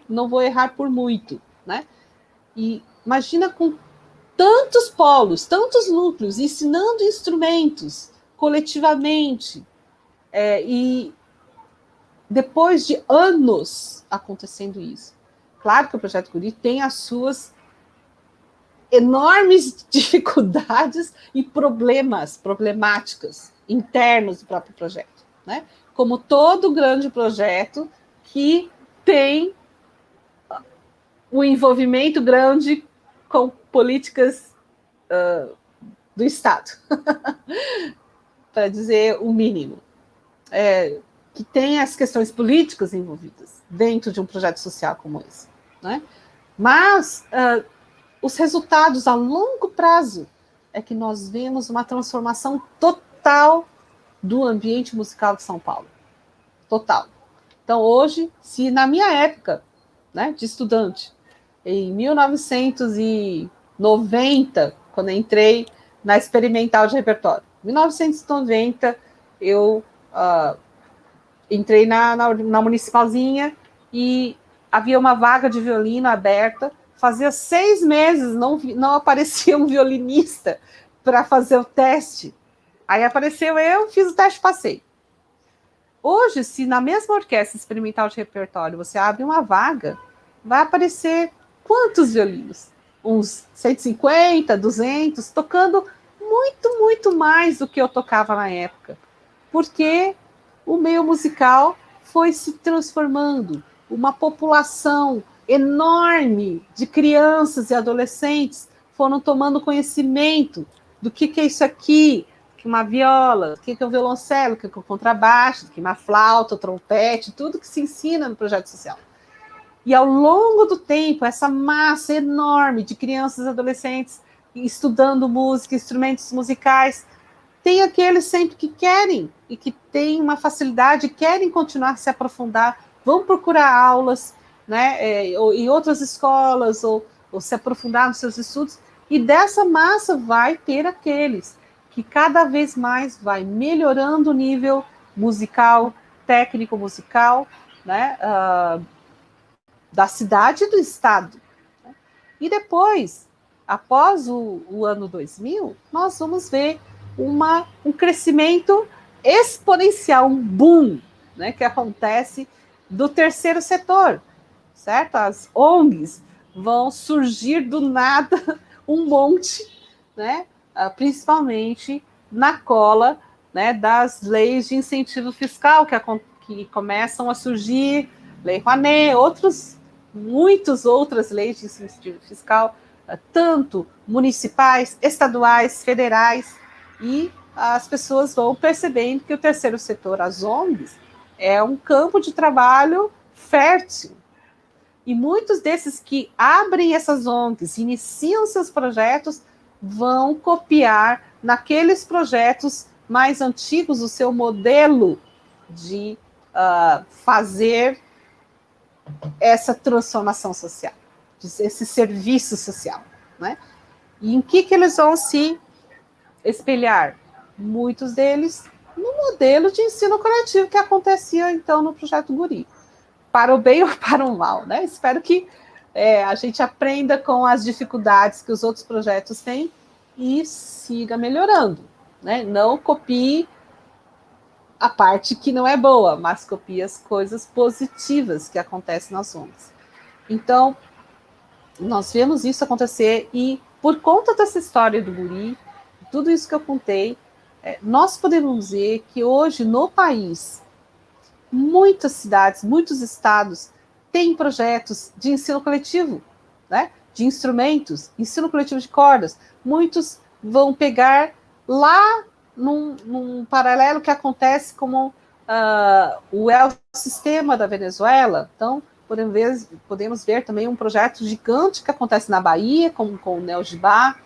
não vou errar por muito, né? E imagina com tantos polos, tantos núcleos, ensinando instrumentos coletivamente, e depois de anos acontecendo isso. Claro que o Projeto Guri tem as suas enormes dificuldades e problemáticas internos do próprio projeto, né? Como todo grande projeto que tem um envolvimento grande com políticas do Estado, para dizer o mínimo, que tem as questões políticas envolvidas dentro de um projeto social como esse, né? Mas os resultados a longo prazo é que nós vemos uma transformação total do ambiente musical de São Paulo. Total. Então, hoje, se na minha época, né, de estudante, em 1990, quando entrei na experimental de repertório, 1990, eu entrei na municipalzinha e havia uma vaga de violino aberta. Fazia 6 meses, não aparecia um violinista para fazer o teste. Aí apareceu eu, fiz o teste, passei. Hoje, se na mesma orquestra experimental de repertório você abre uma vaga, vai aparecer quantos violinos? Uns 150, 200, tocando muito mais do que eu tocava na época. Porque o meio musical foi se transformando. Uma população enorme de crianças e adolescentes foram tomando conhecimento do que é isso aqui, que uma viola, o que é o violoncelo, o que é o contrabaixo, o que é uma flauta, o trompete, tudo que se ensina no projeto social. E ao longo do tempo, essa massa enorme de crianças e adolescentes estudando música, instrumentos musicais, tem aqueles sempre que querem e que têm uma facilidade, querem continuar a se aprofundar, vão procurar aulas, né, em outras escolas, ou se aprofundar nos seus estudos, e dessa massa vai ter aqueles que cada vez mais vai melhorando o nível musical, técnico musical, né, da cidade e do estado. E depois, após o ano 2000, nós vamos ver um crescimento exponencial, um boom, né, que acontece do terceiro setor, certo? As ONGs vão surgir do nada um monte, né, principalmente na cola, né, das leis de incentivo fiscal que começam a surgir, Lei Rouanet, muitas outras leis de incentivo fiscal, tanto municipais, estaduais, federais, e as pessoas vão percebendo que o terceiro setor, as ONGs, é um campo de trabalho fértil. E muitos desses que abrem essas ONGs, iniciam seus projetos, vão copiar naqueles projetos mais antigos o seu modelo de fazer essa transformação social, esse serviço social, né? E em que eles vão se espelhar? Muitos deles no modelo de ensino coletivo que acontecia, então, no Projeto Guri. Para o bem ou para o mal, né? Espero que a gente aprenda com as dificuldades que os outros projetos têm e siga melhorando, né? Não copie a parte que não é boa, mas copie as coisas positivas que acontecem nas ONGs. Então, nós vemos isso acontecer e, por conta dessa história do Guri, tudo isso que eu contei, nós podemos dizer que hoje, no país, muitas cidades, muitos estados têm projetos de ensino coletivo, né? De instrumentos, ensino coletivo de cordas. Muitos vão pegar lá num paralelo que acontece como o El Sistema da Venezuela. Então, podemos ver também um projeto gigante que acontece na Bahia, com o Neo Gibá,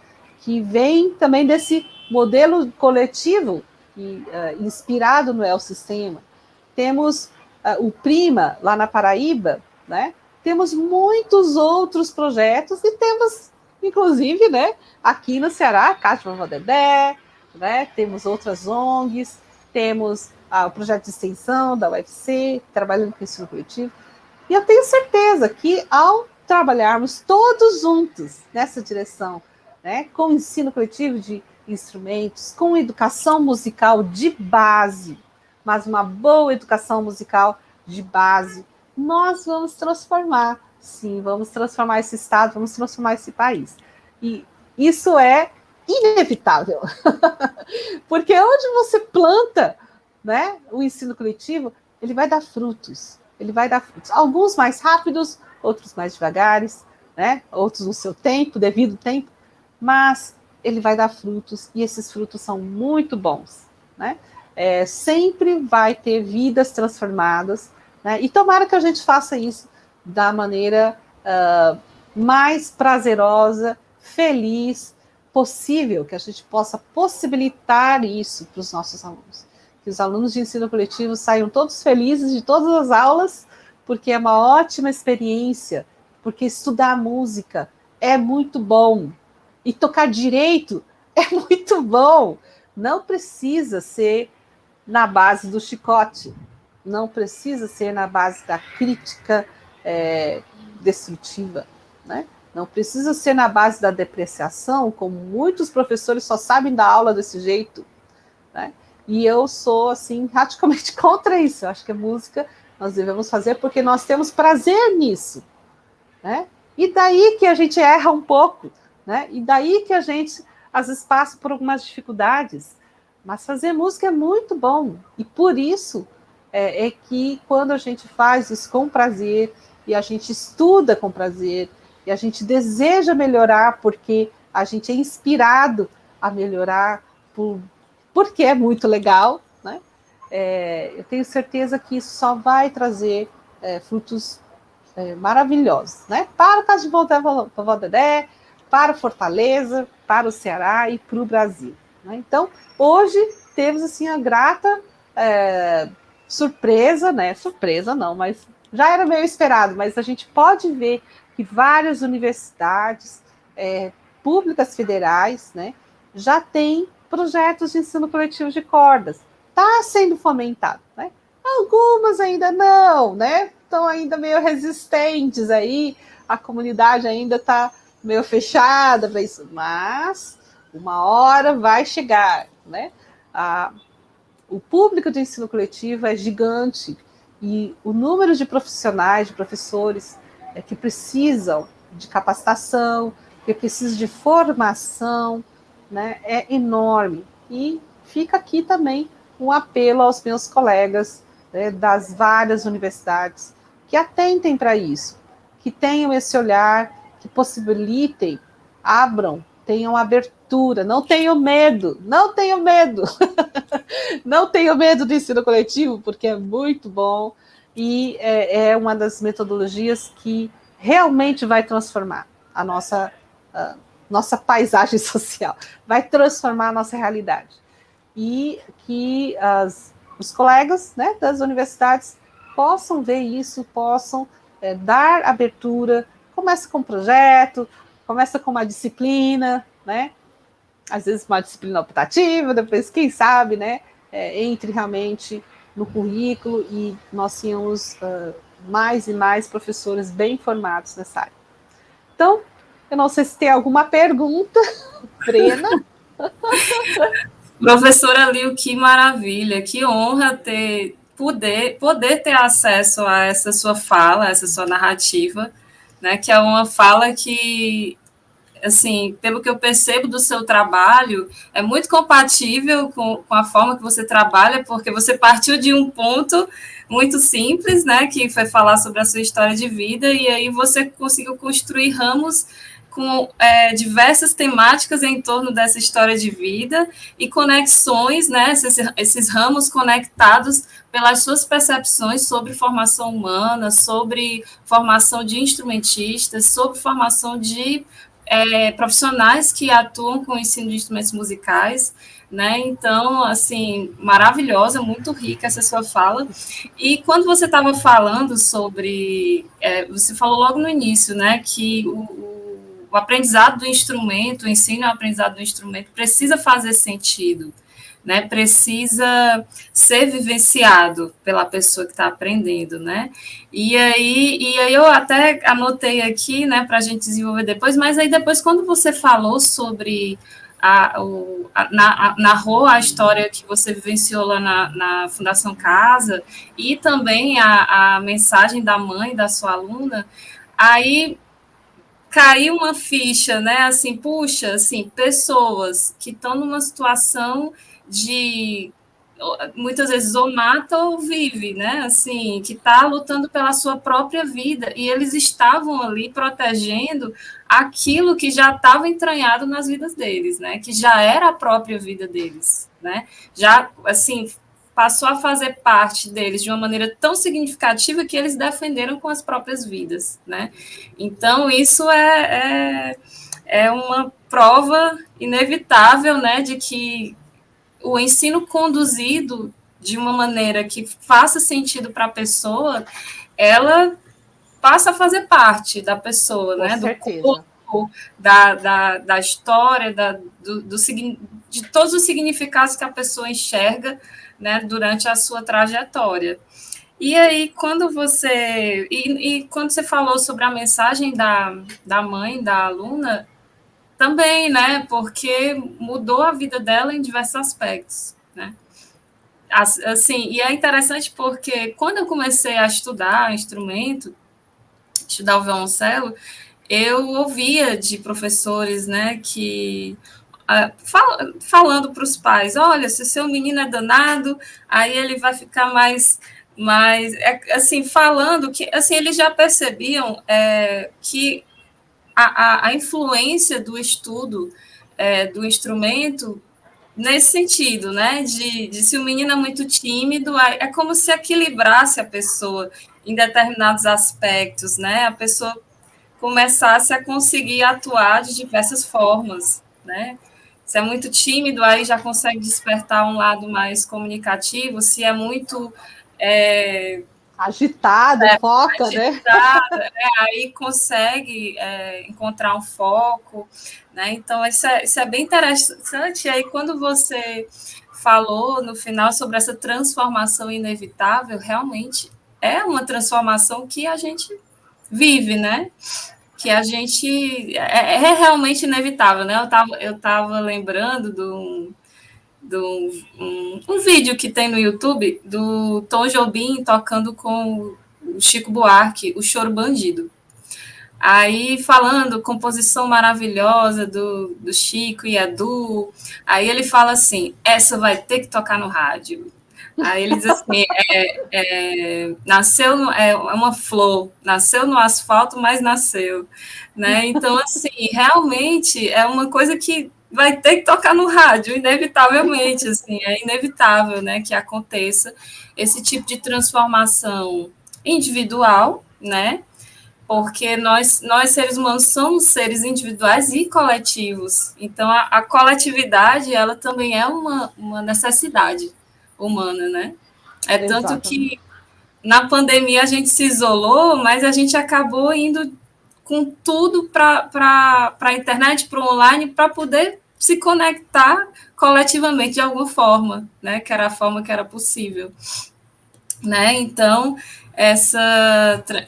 que vem também desse modelo coletivo inspirado no El Sistema. Temos o Prima, lá na Paraíba, né? Temos muitos outros projetos e temos, inclusive, né, aqui no Ceará, a Casa de Vovó Dedé, né? Temos outras ONGs, temos o projeto de extensão da UFC, trabalhando com ensino coletivo. E eu tenho certeza que, ao trabalharmos todos juntos nessa direção, né, com ensino coletivo de instrumentos, com educação musical de base, mas uma boa educação musical de base, nós vamos transformar, sim, vamos transformar esse estado, vamos transformar esse país. E isso é inevitável, porque onde você planta, né, o ensino coletivo, ele vai dar frutos, alguns mais rápidos, outros mais devagares, né, outros no seu tempo, devido tempo, mas ele vai dar frutos, e esses frutos são muito bons, né? Sempre vai ter vidas transformadas, né? E tomara que a gente faça isso da maneira mais prazerosa, feliz possível, que a gente possa possibilitar isso para os nossos alunos. Que os alunos de ensino coletivo saiam todos felizes de todas as aulas, porque é uma ótima experiência, porque estudar música é muito bom, e tocar direito é muito bom. Não precisa ser na base do chicote, não precisa ser na base da crítica destrutiva, né? Não precisa ser na base da depreciação, como muitos professores só sabem dar aula desse jeito, né? E eu sou, assim, radicalmente contra isso. Eu acho que a música nós devemos fazer porque nós temos prazer nisso, né? E daí que a gente erra um pouco, né? E daí que a gente, às vezes, passa por algumas dificuldades. Mas fazer música é muito bom. E por isso é que quando a gente faz isso com prazer, e a gente estuda com prazer, e a gente deseja melhorar porque a gente é inspirado a melhorar porque é muito legal, né? Eu tenho certeza que isso só vai trazer frutos maravilhosos, né? Para o caso de Vovó Dedé, para o Fortaleza, para o Ceará e para o Brasil, né? Então, hoje temos assim a grata surpresa, né? Surpresa não, mas já era meio esperado, mas a gente pode ver que várias universidades públicas federais, né, já têm projetos de ensino coletivo de cordas. Está sendo fomentado, né? Algumas ainda não, né? Estão ainda meio resistentes aí, a comunidade ainda está meio fechada para isso, mas uma hora vai chegar, né? O público de ensino coletivo é gigante e o número de profissionais, de professores que precisam de capacitação, que precisam de formação, né, é enorme. E fica aqui também um apelo aos meus colegas, né, das várias universidades que atentem para isso, que tenham esse olhar, que possibilitem, abram, tenham abertura, não tenham medo, não tenham medo. Não tenho medo do ensino coletivo, porque é muito bom e é uma das metodologias que realmente vai transformar a nossa paisagem social, vai transformar a nossa realidade. E que os colegas, né, das universidades possam ver isso, possam dar abertura, começa com um projeto, começa com uma disciplina, né? Às vezes uma disciplina optativa, depois, quem sabe, né, entre realmente no currículo e nós tínhamos mais e mais professores bem formados nessa área. Então, eu não sei se tem alguma pergunta, Brena. Professora Lil, que maravilha, que honra poder ter acesso a essa sua fala, a essa sua narrativa, né, que é uma fala que, assim, pelo que eu percebo do seu trabalho, é muito compatível com a forma que você trabalha, porque você partiu de um ponto muito simples, né, que foi falar sobre a sua história de vida, e aí você conseguiu construir ramos com diversas temáticas em torno dessa história de vida e conexões, né, esses ramos conectados pelas suas percepções sobre formação humana, sobre formação de instrumentistas, sobre formação de profissionais que atuam com o ensino de instrumentos musicais, né? Então, assim, maravilhosa, muito rica essa sua fala. E quando você estava falando sobre, você falou logo no início, né, que o aprendizado do instrumento, o ensino e o aprendizado do instrumento precisa fazer sentido, né? Precisa ser vivenciado pela pessoa que está aprendendo, né? E aí eu até anotei aqui, né, para a gente desenvolver depois, mas aí depois, quando você falou sobre narrou a história que você vivenciou lá na Fundação Casa e também a mensagem da mãe da sua aluna, aí caiu uma ficha, né? Assim, puxa, assim, pessoas que estão numa situação de muitas vezes ou mata ou vive, né? Assim, que está lutando pela sua própria vida e eles estavam ali protegendo aquilo que já estava entranhado nas vidas deles, né? Que já era a própria vida deles, né? Já assim passou a fazer parte deles de uma maneira tão significativa que eles defenderam com as próprias vidas, né? Então isso é uma prova inevitável, né, de que o ensino conduzido de uma maneira que faça sentido para a pessoa, ela passa a fazer parte da pessoa, Com né? Do certeza. corpo, da história, de todos os significados que a pessoa enxerga, né, durante a sua trajetória. E aí, quando você. Quando você falou sobre a mensagem da mãe, da aluna, também, né? Porque mudou a vida dela em diversos aspectos, né? Assim, e é interessante porque quando eu comecei a estudar instrumento, estudar o violoncelo, eu ouvia de professores, né, que falando para os pais, olha, se o seu menino é danado, aí ele vai ficar mais assim, falando que, assim, eles já percebiam que a influência do estudo do instrumento nesse sentido, né? De se o menino é muito tímido, é como se equilibrasse a pessoa em determinados aspectos, né? A pessoa começasse a conseguir atuar de diversas formas, né? Se é muito tímido, aí já consegue despertar um lado mais comunicativo. Se é muito agitado, foca, agitado, né? Aí consegue encontrar um foco, né? Então, isso é bem interessante. E aí, quando você falou no final sobre essa transformação inevitável, realmente é uma transformação que a gente vive, né? Que a gente é realmente inevitável, né? Eu tava lembrando um vídeo que tem no YouTube do Tom Jobim tocando com o Chico Buarque, o Choro Bandido. Aí falando, composição maravilhosa do Chico e Edu, aí ele fala assim, essa vai ter que tocar no rádio. Aí ele diz assim, nasceu, é uma flor, nasceu no asfalto, mas nasceu. Né? Então, assim, realmente é uma coisa que vai ter que tocar no rádio, inevitavelmente, assim, é inevitável, né, que aconteça esse tipo de transformação individual, né, porque nós seres humanos somos seres individuais e coletivos, então a coletividade, ela também é uma necessidade humana, né, é tanto Exatamente. que na pandemia a gente se isolou, mas a gente acabou indo com tudo para a internet, para o online, para poder se conectar coletivamente de alguma forma, né? Que era a forma que era possível. Né? Então,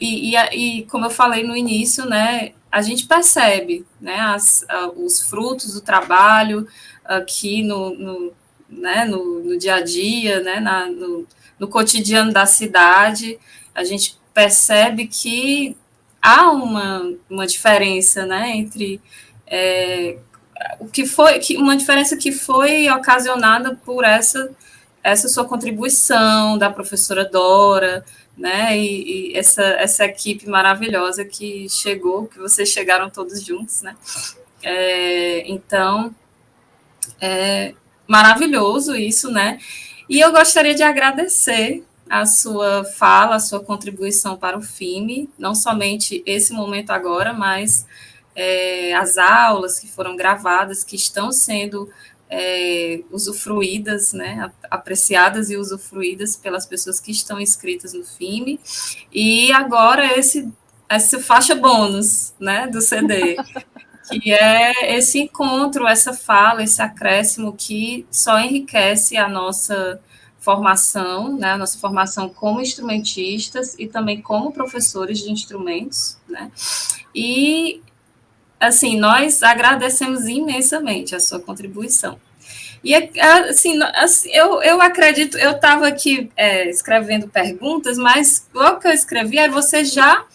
e como eu falei no início, né, a gente percebe, né, os frutos do trabalho aqui né, no dia a dia, né, no cotidiano da cidade, a gente percebe que há uma diferença, né, entre o que foi uma diferença que foi ocasionada por essa sua contribuição da professora Dora, né? E essa equipe maravilhosa que chegou, que vocês chegaram todos juntos, né? Então, é maravilhoso isso, né? E eu gostaria de agradecer a sua fala, a sua contribuição para o FIME, não somente esse momento agora, mas as aulas que foram gravadas, que estão sendo usufruídas, né, apreciadas e usufruídas pelas pessoas que estão inscritas no FIME, e agora essa faixa bônus, né, do CD, que é esse encontro, essa fala, esse acréscimo que só enriquece a nossa formação, né, a nossa formação como instrumentistas e também como professores de instrumentos, né, e assim, nós agradecemos imensamente a sua contribuição. E, assim, eu acredito, eu estava aqui escrevendo perguntas, mas logo que eu escrevi, aí você já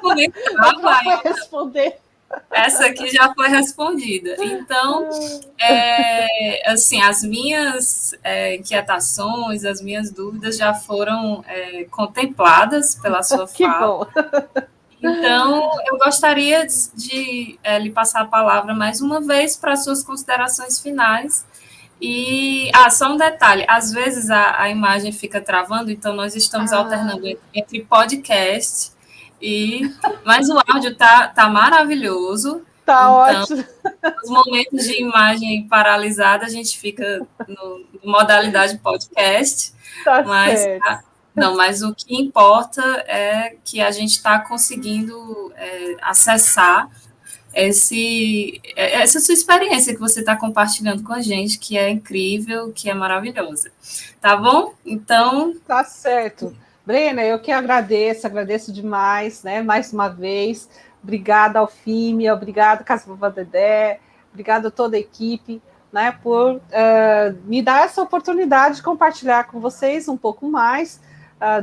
comentava. Vai responder. Essa aqui já foi respondida. Então, assim, as minhas inquietações, as minhas dúvidas já foram contempladas pela sua Que fala. bom. Então, eu gostaria de lhe passar a palavra mais uma vez para as suas considerações finais. E, só um detalhe, às vezes a imagem fica travando, então nós estamos alternando entre podcast mas o áudio tá maravilhoso. Tá Então, ótimo. nos momentos de imagem paralisada, a gente fica no modalidade podcast, Tá mas certo. não, mas o que importa é que a gente está conseguindo acessar essa sua experiência que você está compartilhando com a gente, que é incrível, que é maravilhosa. Tá bom? Então. Tá certo. Brena, eu que agradeço demais, né? Mais uma vez. Obrigada ao FIME, obrigada, Casa Vovó Dedé, obrigada a toda a equipe, né, por me dar essa oportunidade de compartilhar com vocês um pouco mais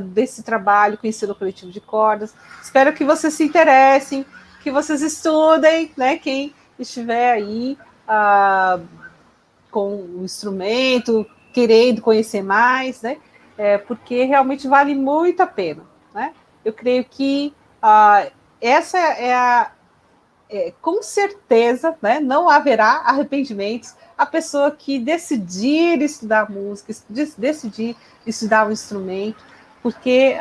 desse trabalho com ensino coletivo de cordas. Espero que vocês se interessem, que vocês estudem, né? Quem estiver aí com o instrumento, querendo conhecer mais, né? Porque realmente vale muito a pena, né? Eu creio que essa com certeza, né, não haverá arrependimentos. A pessoa que decidir estudar música, decidir estudar um instrumento, porque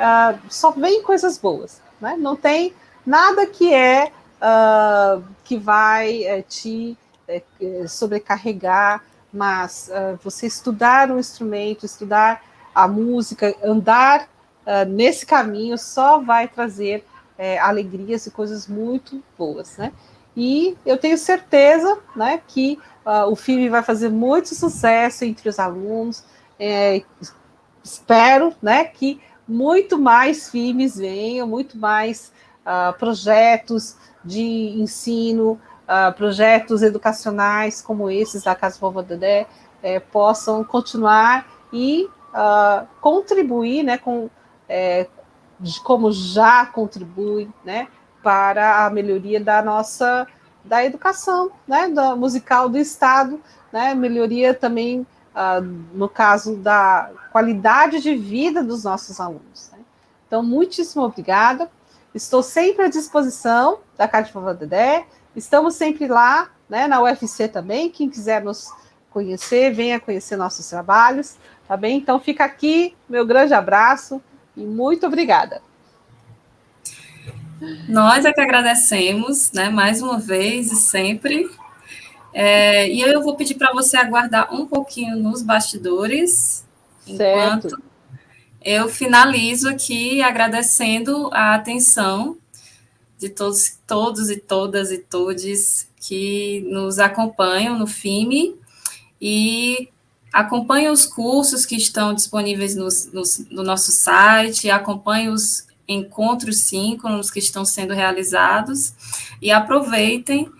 só vem coisas boas, né? Não tem nada que vai te sobrecarregar, mas você estudar um instrumento, estudar a música, andar nesse caminho só vai trazer alegrias e coisas muito boas, né? E eu tenho certeza, né, que o filme vai fazer muito sucesso entre os alunos. Espero, né, que muito mais filmes venham, muito mais projetos de ensino, projetos educacionais como esses da Casa Vovó Dedé possam continuar e contribuir, né, como já contribui, né, para a melhoria da educação, né, da musical do Estado, né, melhoria também no caso da qualidade de vida dos nossos alunos, né? Então, muitíssimo obrigada. Estou sempre à disposição da Casa Vovó Dedé. Estamos sempre lá, né, na UFC também. Quem quiser nos conhecer, venha conhecer nossos trabalhos, tá bem? Então, fica aqui meu grande abraço e muito obrigada. Nós é que agradecemos, né, mais uma vez e sempre. E eu vou pedir para você aguardar um pouquinho nos bastidores, Certo. enquanto eu finalizo aqui agradecendo a atenção de todos e todas e todes que nos acompanham no FIME e acompanhem os cursos que estão disponíveis no nosso site, acompanhem os encontros síncronos que estão sendo realizados e aproveitem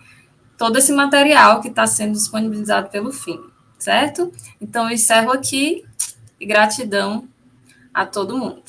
todo esse material que está sendo disponibilizado pelo FIME, certo? Então, eu encerro aqui e gratidão a todo mundo.